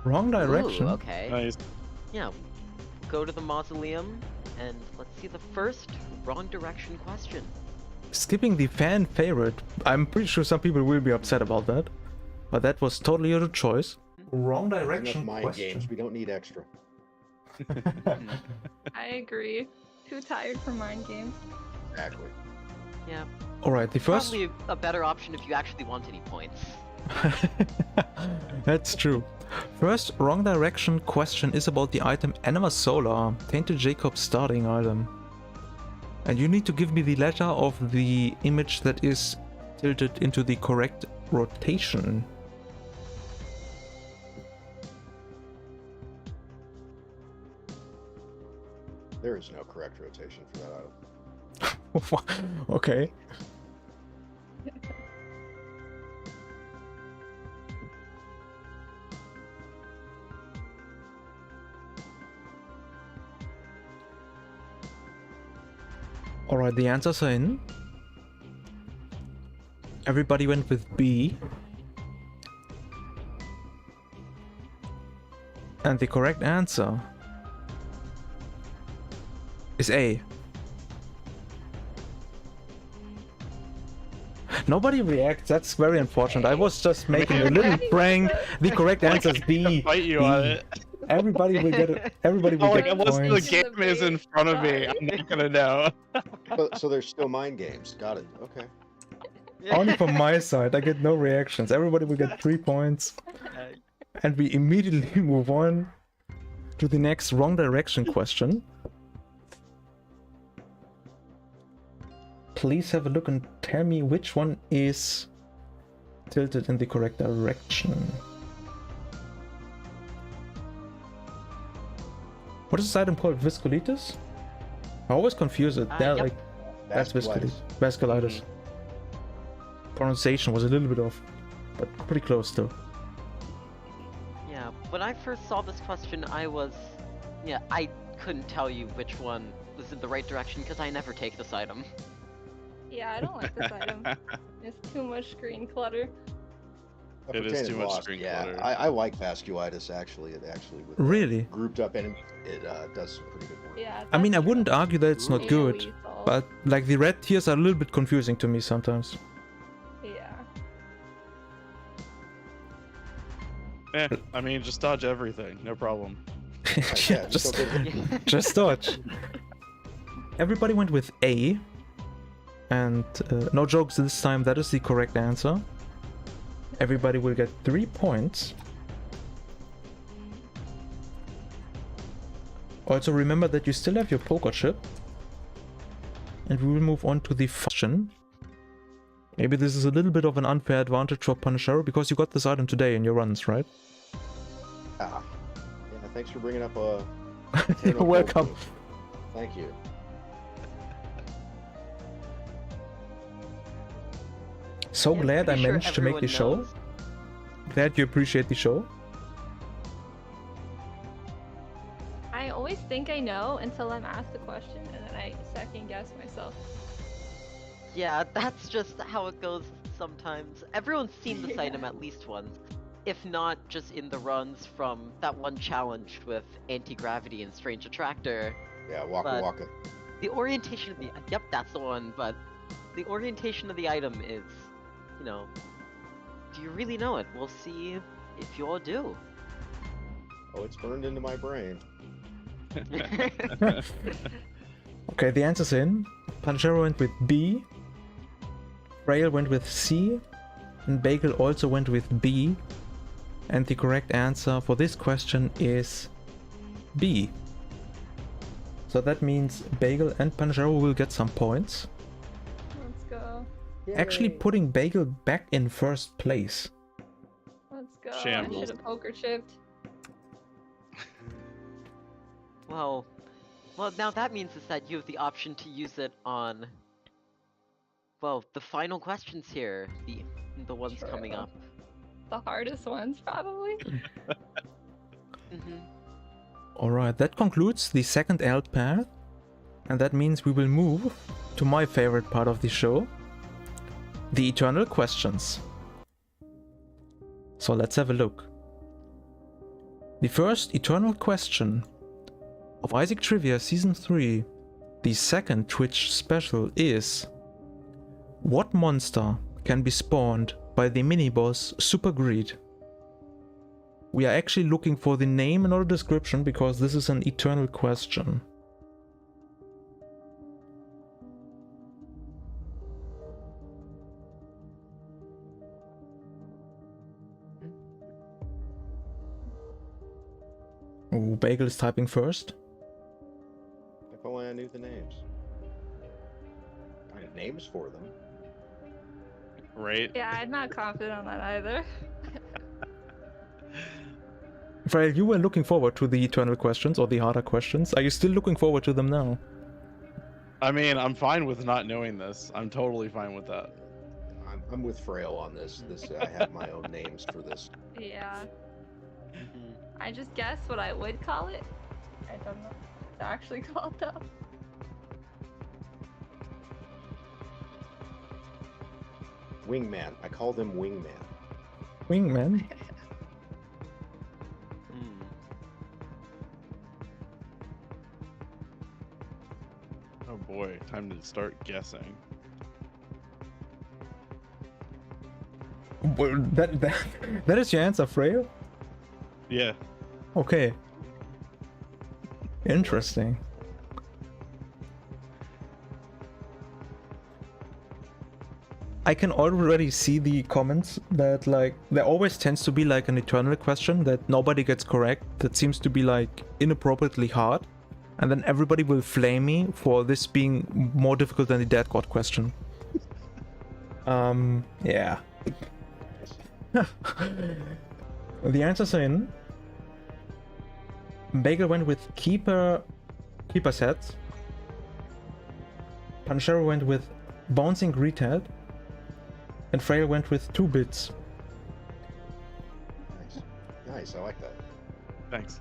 Wrong direction. Ooh, okay. Nice. Yeah. Go to the mausoleum, and let's see the first wrong direction question. Skipping the fan favorite. I'm pretty sure some people will be upset about that. But that was totally your choice. Wrong Enough direction mind question. games. We don't need extra. I agree. Too tired for mind games. Exactly. Yeah. Alright, the first... Probably a better option if you actually want any points. That's true. First wrong direction question is about the item Anima Solar, Tainted Jacob's starting item. And you need to give me the letter of the image that is tilted into the correct rotation. There is no correct rotation for that item. Okay. Alright, the answers are in. Everybody went with B. And the correct answer is A. Nobody reacts, that's very unfortunate. I was just making a little prank. The correct answer is B. Fight you on it. Everybody will get it. Everybody will Oh, like, get unless the points. game is in front of me, I'm not gonna know. So there's still mind games. Got it. Okay. Only from my side, I get no reactions. Everybody will get 3 points. And we immediately move on to the next wrong direction question. Please have a look and tell me which one is tilted in the correct direction. What is this item called? Viscolitis? I always confuse it. They're Yep. like, that's Vasculitis. Vasculitis. Pronunciation was a little bit off, but pretty close still. Yeah, when I first saw this question, I couldn't tell you which one was in the right direction because I never take this item. Yeah, I don't like this item. It's too much screen clutter. It is too much drink Yeah, water. I like vasculitis actually. It actually with Really? grouped up enemies, it does some pretty good work. Yeah. I mean, I that's wouldn't true. argue that it's not good, AoE but like the red tiers are a little bit confusing to me sometimes. Yeah. I mean, just dodge everything, no problem. Yeah, just don't get just dodge. Everybody went with A, and no jokes this time, that is the correct answer. Everybody will get 3 points. Also remember that you still have your poker chip. And we will move on to the question. Maybe this is a little bit of an unfair advantage for Punishero because you got this item today in your runs, right? Yeah, thanks for bringing up a. You're welcome. Thank you. So Yeah, glad I pretty sure managed to make the everyone show. knows. Glad you appreciate the show. I always think I know until I'm asked the question, and then I second guess myself. Yeah, that's just how it goes sometimes. Everyone's seen this Yeah. item at least once. If not, just in the runs from that one challenge with anti-gravity and strange attractor. Yeah, Waka But- Waka. The orientation of the yep, that's the one, but the orientation of the item is, you know, do you really know it? We'll see if you all do. Oh, it's burned into my brain. Okay, the answer's in. Punishero went with B. Frail went with C. And Bagel also went with B. And the correct answer for this question is B. So that means Bagel and Punishero will get some points. Let's go. Actually putting Bagel back in first place. Let's go. I Shambles. should have poker chipped. well, now that means is that you have the option to use it on, well, the final questions here, the ones coming True. up. The hardest ones, probably. hmm Alright, that concludes the second alt path. And that means we will move to my favorite part of the show. The eternal questions. So let's have a look. The first eternal question of Isaac Trivia Season 3, the second Twitch special, is: what monster can be spawned by the mini-boss Super Greed? We are actually looking for the name and not a description because this is an eternal question. Oh, Bagel is typing first. If only I knew the names. I have names for them. Right? Yeah, I'm not confident on that either. Frail, you were looking forward to the eternal questions or the harder questions. Are you still looking forward to them now? I mean, I'm fine with not knowing this. I'm totally fine with that. I'm with Frail on this. I have my own names for this. Yeah. I just guessed what I would call it. I don't know what it's actually called though. Wingman. I call them Wingman. Wingman? Hmm. Oh boy, time to start guessing. Well, that is your answer, Frail? Yeah. Okay. Interesting. I can already see the comments that, like, there always tends to be like an eternal question that nobody gets correct, that seems to be like inappropriately hard, and then everybody will flame me for this being more difficult than the Dead God question. Yeah. The answers are in. Bagel went with keeper sets. Punishero went with bouncing greethead. And Frail went with 2 bits. Nice. Nice, I like that. Thanks.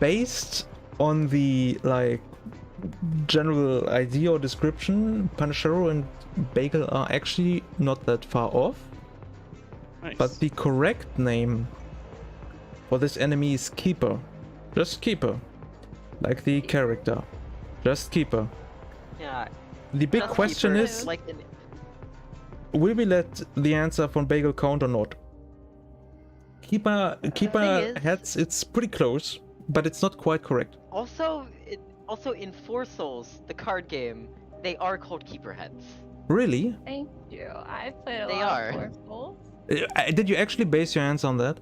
Based on the like general idea or description, Punishero and Bagel are actually not that far off. Nice. but the correct name for this enemy is Keeper. Just Keeper. Like the character. Just Keeper. Yeah. The big Just question Keeper is, like will we let the answer from Bagel count or not? Keeper is- heads, it's pretty close, but it's not quite correct. also in Four Souls, the card game, they are called Keeper Heads. Really? Thank you. I've played a They lot are. of Four Souls. Did you actually base your answer on that?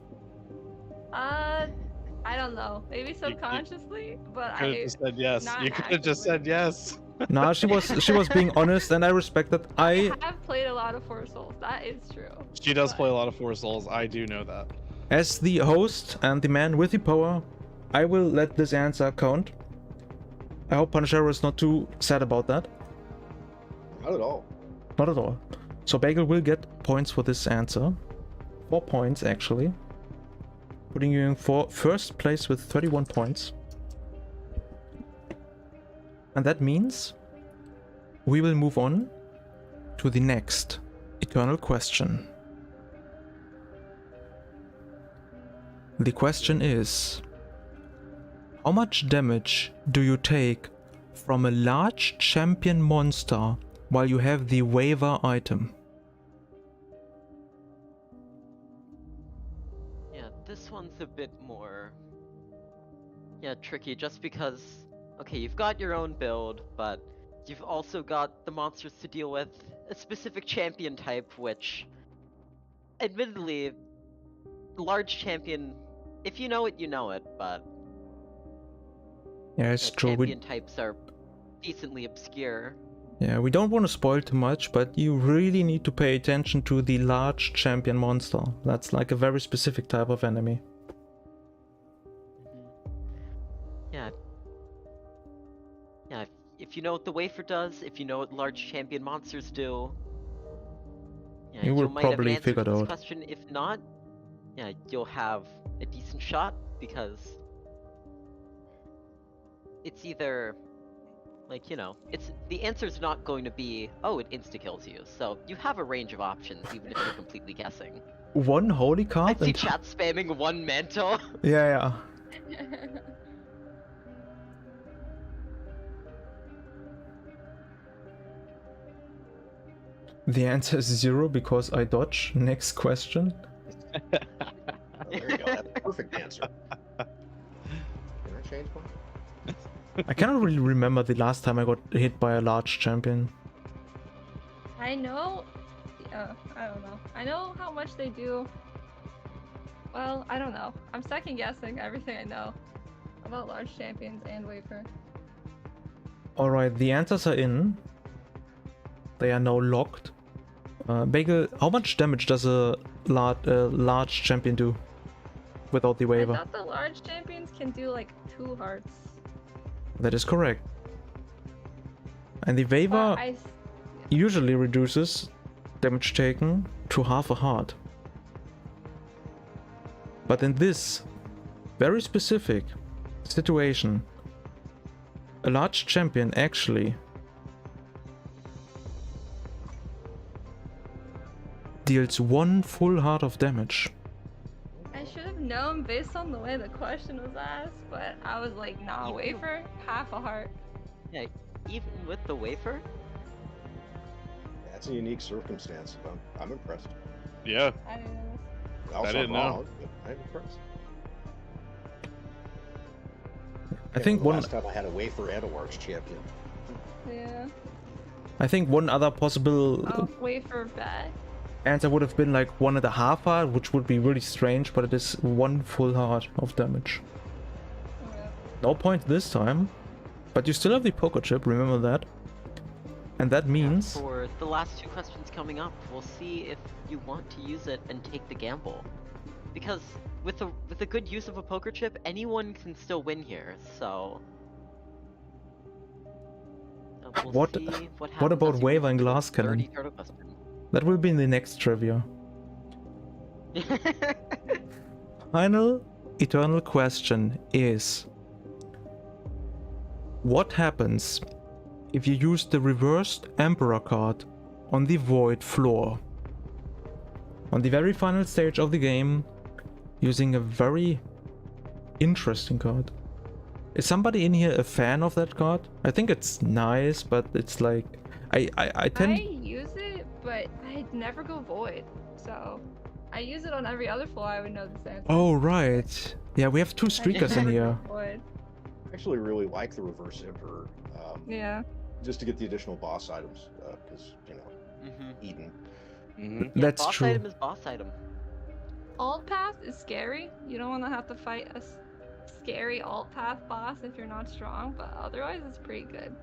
I don't know. Maybe subconsciously, but Could have I just said yes. not You could have just said yes. Nah, she was being honest, and I respect that. I have played a lot of Four Souls. That is true. She does But- play a lot of Four Souls. I do know that. As the host and the man with the power, I will let this answer count. I hope Panchero is not too sad about that. Not at all. Not at all. So Bagel will get points for this answer. 4 points, actually. Putting you in first place with 31 points. And that means we will move on to the next eternal question. The question is, how much damage do you take from a large champion monster while you have the waiver item? Yeah, this one's a bit more tricky just because okay, you've got your own build, but you've also got the monsters to deal with, a specific champion type, which admittedly large champion, if you know it, you know it, but Yeah, it's true. champion types are decently obscure. Yeah, we don't want to spoil too much, but you really need to pay attention to the large champion monster. That's like a very specific type of enemy. Yeah. Yeah, if you know what the wafer does, if you know what large champion monsters do, yeah, You will might have an probably answer figure to it this out. question. If not, yeah, you'll have a decent shot because it's either like, it's the answer's not going to be, oh, it insta-kills you. So you have a range of options, even if you're completely guessing. One holy I card see and... chat spamming one mantle. Yeah. The answer is 0 because I dodge. Next question. There you go. That's a perfect answer. Can I change one? I cannot really remember the last time I got hit by a large champion. I know. I don't know. I know how much they do. Well, I don't know. I'm second guessing everything I know about large champions and wafer. Alright, the answers are in. They are now locked. Bagel, how much damage does a large champion do without the I waiver? thought the large champions can do like 2 hearts. That is correct. And the But waiver I usually reduces damage taken to half a heart. But in this very specific situation, a large champion actually deals 1 full heart of damage. should have known based on the way the question was asked, but I was like, nah, wafer, half a heart. Yeah, even with the wafer? That's a unique circumstance. I'm impressed. Yeah. I didn't know this. Also, didn't know. wrong, but I'm impressed. I think one Last time I had a wafer and a large champion. Yeah. I think one other possible Oh, wafer bad. answer would have been like 1.5 heart, which would be really strange, but it is 1 full heart of damage. Yeah. No point this time, but you still have the poker chip, remember that. And that means For the last 2 questions coming up, we'll see if you want to use it and take the gamble. Because with a good use of a poker chip, anyone can still win here, so... we'll What- see what happens about as you waiver move and to the glass cannon? third eternal question. that will be in the next trivia. Final eternal question is: what happens if you use the reversed Emperor card on the Void floor? On the very final stage of the game, using a very interesting card. Is somebody in here a fan of that card? I think it's nice, but it's like I tend. I use it, but I never go void. So I use it on every other floor. I would know this answer. Oh right. Yeah, we have two I streakers in never here. go void. I actually really like the reverse emperor. Yeah. Just to get the additional boss items, because you know, Eden. Mm-hmm. Yeah, That's boss true. item is boss item. Alt path is scary. You don't want to have to fight a scary alt path boss if you're not strong, but otherwise it's pretty good.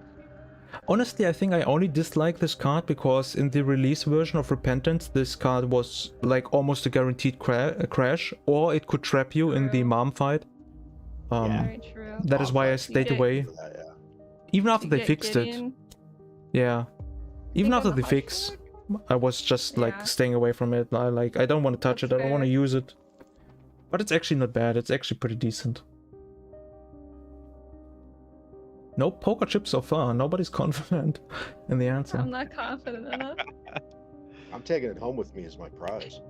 Honestly, I think I only dislike this card because in the release version of Repentance, this card was like almost a guaranteed crash, or it could trap you in the True. mom fight. Very true. That is why I stayed get- away. For that, yeah. Even after You they get fixed it. Gideon. Yeah. Even Think after on the the fix, hard I was just like Yeah. staying away from it. I don't want to touch That's it. I don't want to fair. use it. But it's actually not bad. It's actually pretty decent. No poker chips so far. Nobody's confident in the answer. I'm not confident enough. I'm taking it home with me as my prize.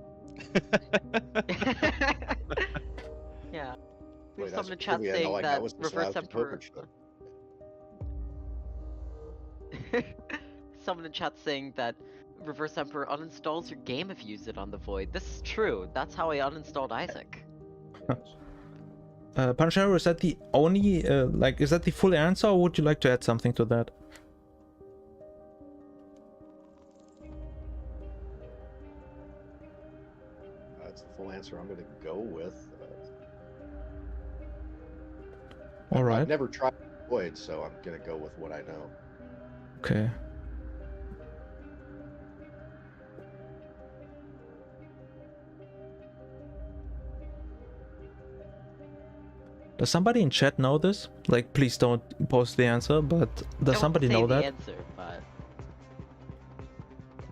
Yeah. We Wait, have that's someone in chat trivia. saying All I that know is this reverse lousy poker emperor. chip. Someone in chat saying that reverse emperor uninstalls your game if you use it on the void. This is true. That's how I uninstalled Isaac. Yes. Panchero, is that the only, is that the full answer, or would you like to add something to that? That's the full answer I'm going to go with. Alright, I've never tried Void, so I'm going to go with what I know. okay. Does somebody in chat know this? Like, please don't post the answer, but I does won't somebody say know the that? answer, but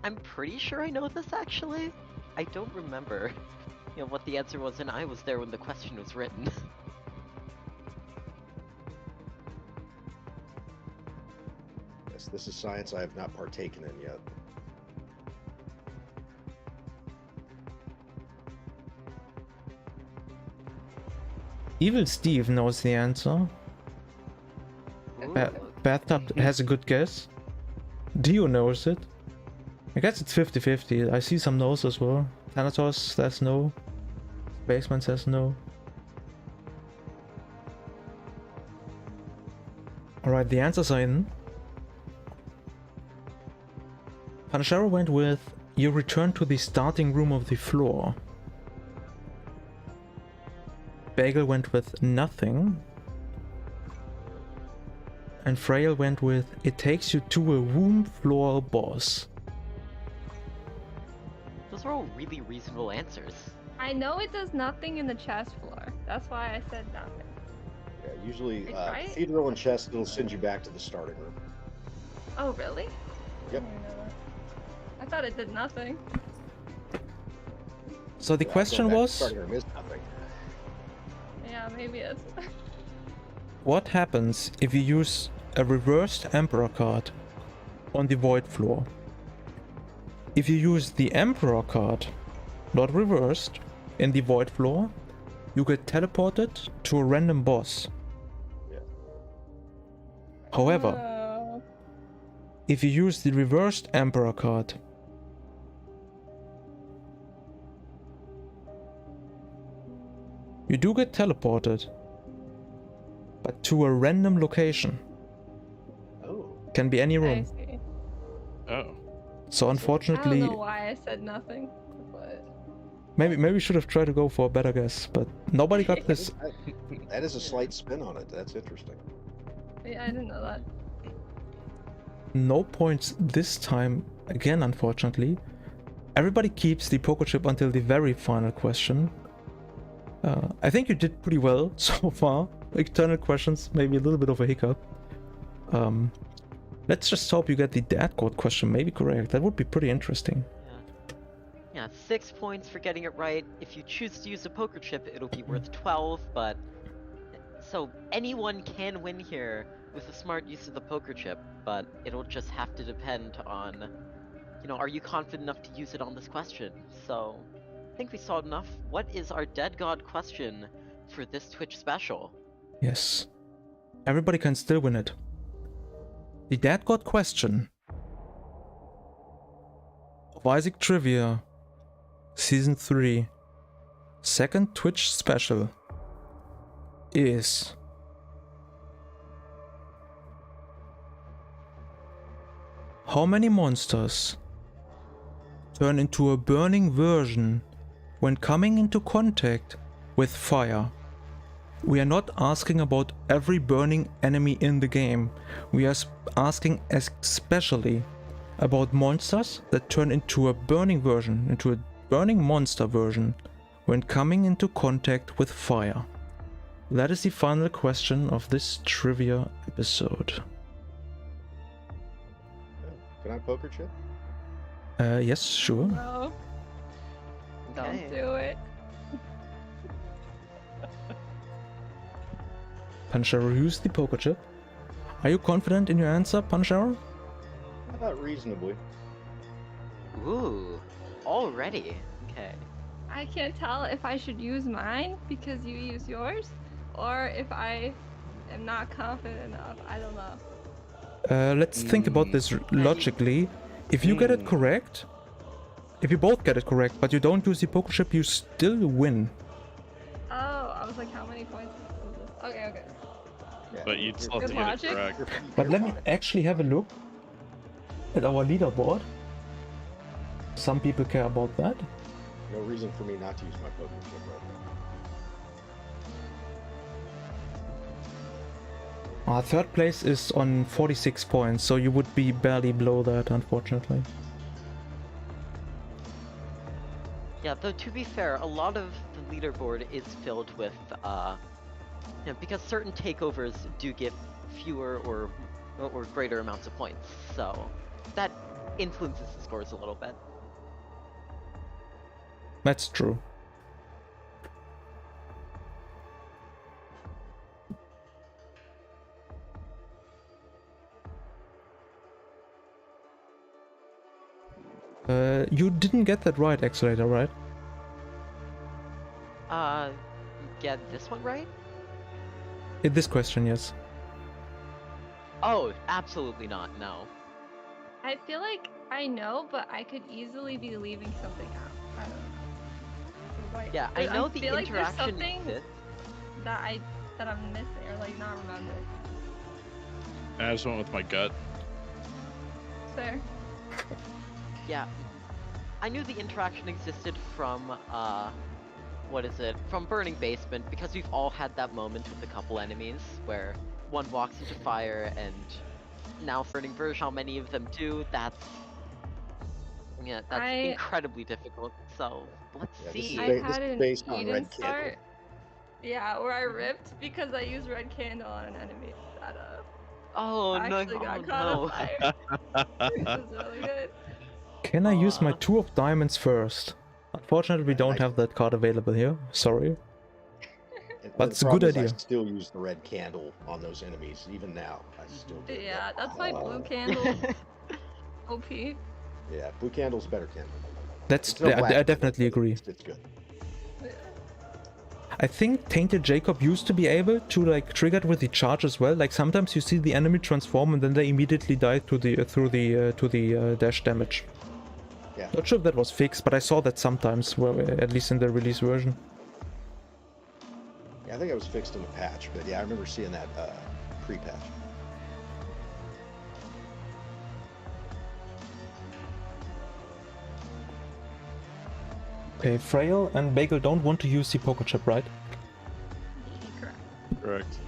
I'm pretty sure I know this actually. I don't remember, what the answer was, and I was there when the question was written. Yes, this is science I have not partaken in yet. Evil Steve knows the answer. Ooh. Bathtub has a good guess. Dio knows it. I guess it's 50-50. I see some no's as well. Thanatos says no. Baseman says no. Alright, the answers are in. Panchero went with, you return to the starting room of the floor. Bagel went with nothing. And Frail went with, it takes you to a room floor boss. Those are all really reasonable answers. I know it does nothing in the chest floor. That's why I said nothing. Yeah, usually Wait, right? Cathedral and Chest, it'll send you back to the starting room. Oh, really? Yep. I didn't know that. I thought it did nothing. So the Yeah, question going back to was, starting room is nothing. Yeah, maybe it's. what happens if you use a reversed Emperor card on the Void floor? If you use the Emperor card, not reversed, in the Void floor, you get teleported to a random boss. Yeah. However, Oh. if you use the reversed Emperor card, you do get teleported, but to a random location. Oh. Can be any I room. see. Oh. So I unfortunately, don't know why I said nothing, but maybe we should have tried to go for a better guess, but nobody got this. That is a slight spin on it. That's interesting. yeah, I didn't know that. No points this time again, unfortunately. Everybody keeps the poker chip until the very final question. I think you did pretty well so far. Eternal questions, maybe a little bit of a hiccup. Let's just hope you get the dad code question maybe correct. That would be pretty interesting. Yeah, 6 points for getting it right. If you choose to use a poker chip, it'll be worth 12, but... So, anyone can win here with a smart use of the poker chip, but it'll just have to depend on... are you confident enough to use it on this question? So, think we saw enough. What is our dead god question for this Twitch special? Yes. Everybody can still win it. The Dead God question of Isaac Trivia Season 3 second Twitch special is... How many monsters turn into a burning version when coming into contact with fire? We are not asking about every burning enemy in the game. We are asking especially about monsters that turn into a burning version, into a burning monster version when coming into contact with fire. That is the final question of this trivia episode. Can I poker chip? Yes, sure. No, don't do it. Panchero, use the poker chip. Are you confident in your answer, Panchero? Reasonably. Ooh, already. Okay. I can't tell if I should use mine because you use yours, or if I am not confident enough. I don't know. Let's think about this logically. If you get it correct, if you both get it correct, but you don't use the poker chip, you still win. Oh, I was like, how many points is this? Okay. Yeah, But you'd still have to Good get logic. it correct. But let me actually have a look at our leaderboard. Some people care about that. No reason for me not to use my poker chip right now. Our third place is on 46 points, so you would be barely below that, unfortunately. Yeah, though to be fair, a lot of the leaderboard is filled with, because certain takeovers do get fewer or greater amounts of points, so that influences the scores a little bit. That's true. You didn't get that right, Accelerator, right? Get this one right? In this question, yes. Oh, absolutely not, no. I feel like I know, but I could easily be leaving something out. I don't know. Like, Yeah, I know the feel like there's interaction something exists. that I'm missing or like not remembering. I just went with my gut. Fair. Yeah. I knew the interaction existed from, from Burning Basement, because we've all had that moment with a couple enemies, where one walks into fire, and now Burning Verge, how many of them do, that's incredibly difficult, so let's Yeah, see. I this had is an based on Eden Red start. Yeah, where I ripped because I used red candle on an enemy that Oh, no, actually got oh, caught no. on fire. It was really good. Can I use my 2 of diamonds first? Unfortunately, we don't have that card available here. Sorry. But it's a good idea. I still use the red candle on those enemies, even now. I still do. Yeah, that's why blue candle OP. Yeah, blue candle's a better candle. That's No I black definitely candle, agree. It's good. I think Tainted Jacob used to be able to like trigger it with the charge as well. Like sometimes you see the enemy transform and then they immediately die to the dash damage. Yeah. Not sure if that was fixed, but I saw that sometimes, well, at least in the release version. Yeah, I think it was fixed in the patch, but yeah, I remember seeing that pre-patch. Okay, Frail and Bagel don't want to use the poker chip, right? Correct. Correct.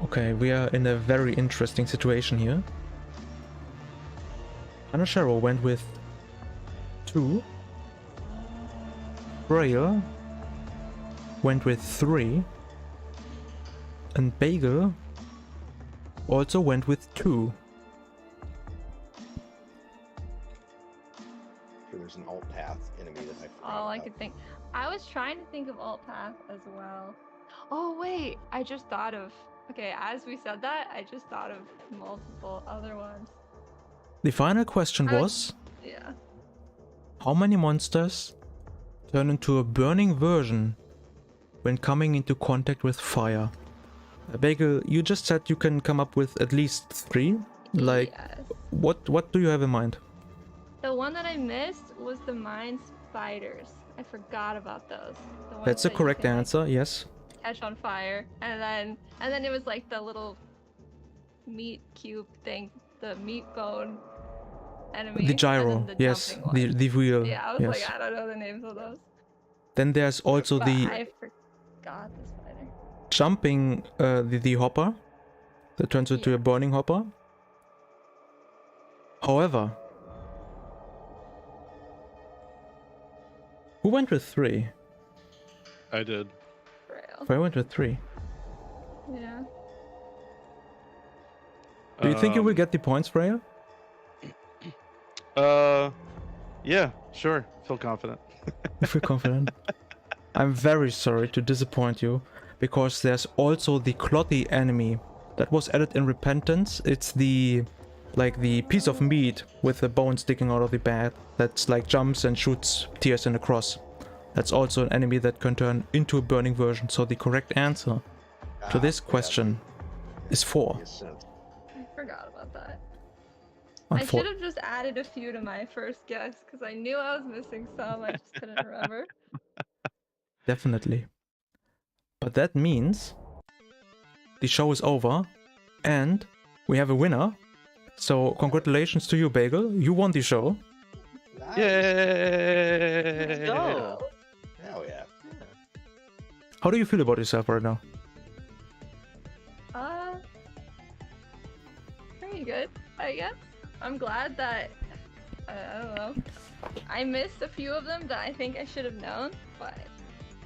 Okay, we are in a very interesting situation here. Anasharo went with 2. Frail went with 3. And Bagel also went with 2. Sure, there's an alt path enemy that I forgot All I about. could think. I was trying to think of alt path as well. Oh wait, I just thought of. Okay, as we said that, I just thought of multiple other ones. The final question was, Yeah. How many monsters turn into a burning version when coming into contact with fire? Bagel, you just said you can come up with at least 3. Like, Yes. what do you have in mind? The one that I missed was the mine spiders. I forgot about those. The ones That's a that you correct can, like, answer, yes. catch on fire, and then it was like the little meat cube thing, the meat bone enemy. The gyro, and then the yes. jumping one. The wheel, Yeah, I was yes. like, I don't know the names of those. Then there's also But the I forgot the spider. jumping, the hopper that turns into Yeah. a burning hopper. However, who went with 3? I did. Frail. I went with 3. Yeah. Do you think you will get the points, Freya? Yeah, sure. Feel confident. You feel confident? I'm very sorry to disappoint you, because there's also the clotty enemy that was added in Repentance. It's the piece of meat with the bone sticking out of the back that's like jumps and shoots tears in the cross. That's also an enemy that can turn into a burning version. So the correct answer to this question is 4. Makes sense. I forgot about that. I should have just added a few to my first guess because I knew I was missing some. I just couldn't remember. Definitely. But that means the show is over and we have a winner. So congratulations to you, Bagel. You won the show. Nice. Yay! Go. Hell yeah. How do you feel about yourself right now? Pretty good, I guess. I'm glad that, I don't know, I missed a few of them that I think I should have known, but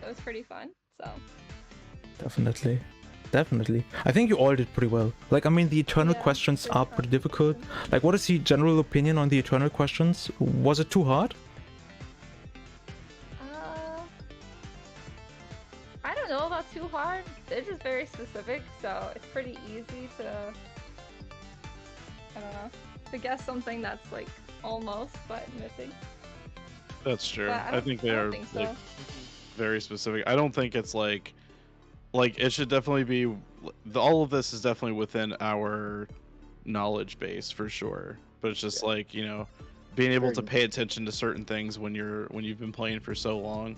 it was pretty fun, so. Definitely. Definitely. I think you all did pretty well. Like, I mean, the eternal Yeah, questions pretty are fun. pretty difficult. Like, what is the general opinion on the eternal questions? Was it too hard? I don't know about too hard. They're just very specific, so it's pretty easy to, I don't know, to guess something that's like almost but missing. That's true. But I think they don't are think so. like very specific. I don't think it's like it should definitely be all of this is definitely within our knowledge base for sure. But it's just like, you know, being able to pay attention to certain things when you've been playing for so long.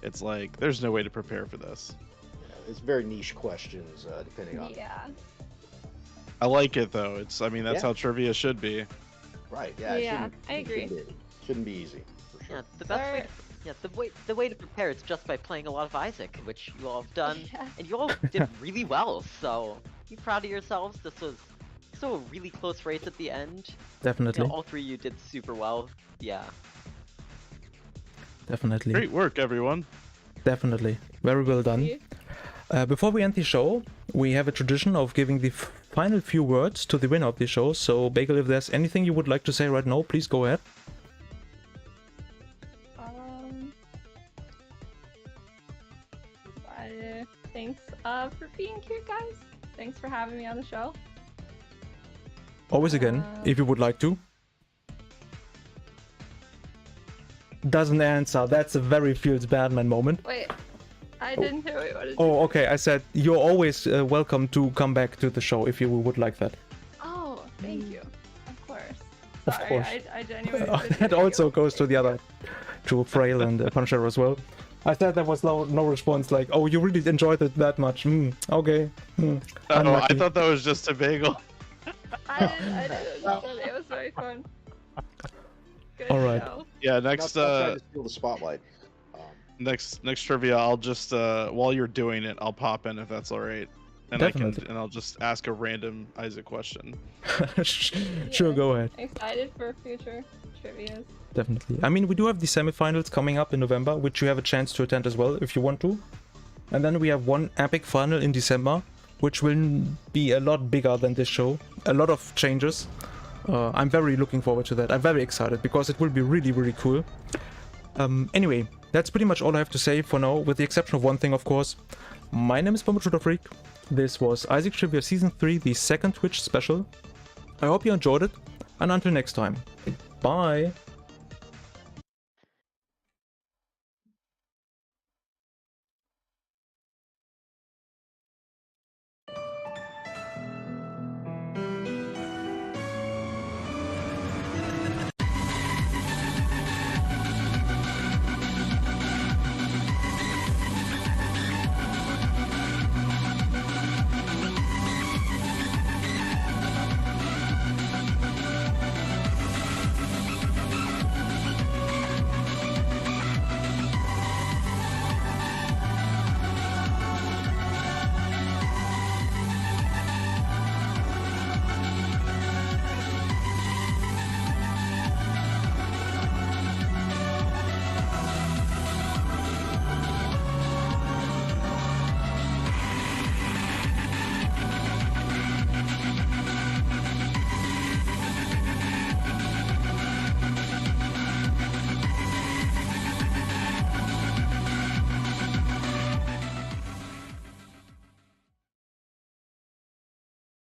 It's like there's no way to prepare for this. Yeah, it's very niche questions, depending on. Yeah. I like it though. It's I mean that's Yeah. how trivia should be. Right. Yeah. it Yeah, shouldn't- I agree. Shouldn't be easy. For sure. Yeah, the best way. The way to prepare is just by playing a lot of Isaac, which you all have done, Yeah. and you all did really well. So be proud of yourselves. This was so a really close race at the end. You Definitely. know, all 3 of you did super well. Yeah. Definitely. Great work, everyone. Definitely. Very well done. Yeah. Before we end the show, we have a tradition of giving the final few words to the winner of the show. So, Bagel, if there's anything you would like to say right now, please go ahead. Thanks for being here, guys. Thanks for having me on the show. Always again, if you would like to. Doesn't answer. That's a very Fields Badman moment. Wait, I didn't hear what did you Oh, okay. I said you're always welcome to come back to the show if you would like that. Oh, thank you. Of course. Of Sorry, course. I genuinely didn't That hear also you. goes to the other, to Frail and Punisher as well. I said there was no response like, oh, you really enjoyed it that much. Okay. Oh, I Unlucky. thought that was just a bagel. I didn't. It was very fun. Good All right. show. Yeah, Not next trying to steal the spotlight. next trivia, I'll just while you're doing it, I'll pop in if that's all right. And Definitely. I'll just ask a random Isaac question. Sure, go ahead. Excited for future trivias. Definitely. I mean, we do have the semifinals coming up in November, which you have a chance to attend as well if you want to. And then we have one epic final in December, which will be a lot bigger than this show. A lot of changes. I'm very looking forward to that. I'm very excited because it will be really, really cool. Anyway, that's pretty much all I have to say for now, with the exception of one thing, of course. My name is Bambochutafreak. This was Isaac Trivia Season 3, the second Twitch special. I hope you enjoyed it, and until next time, bye!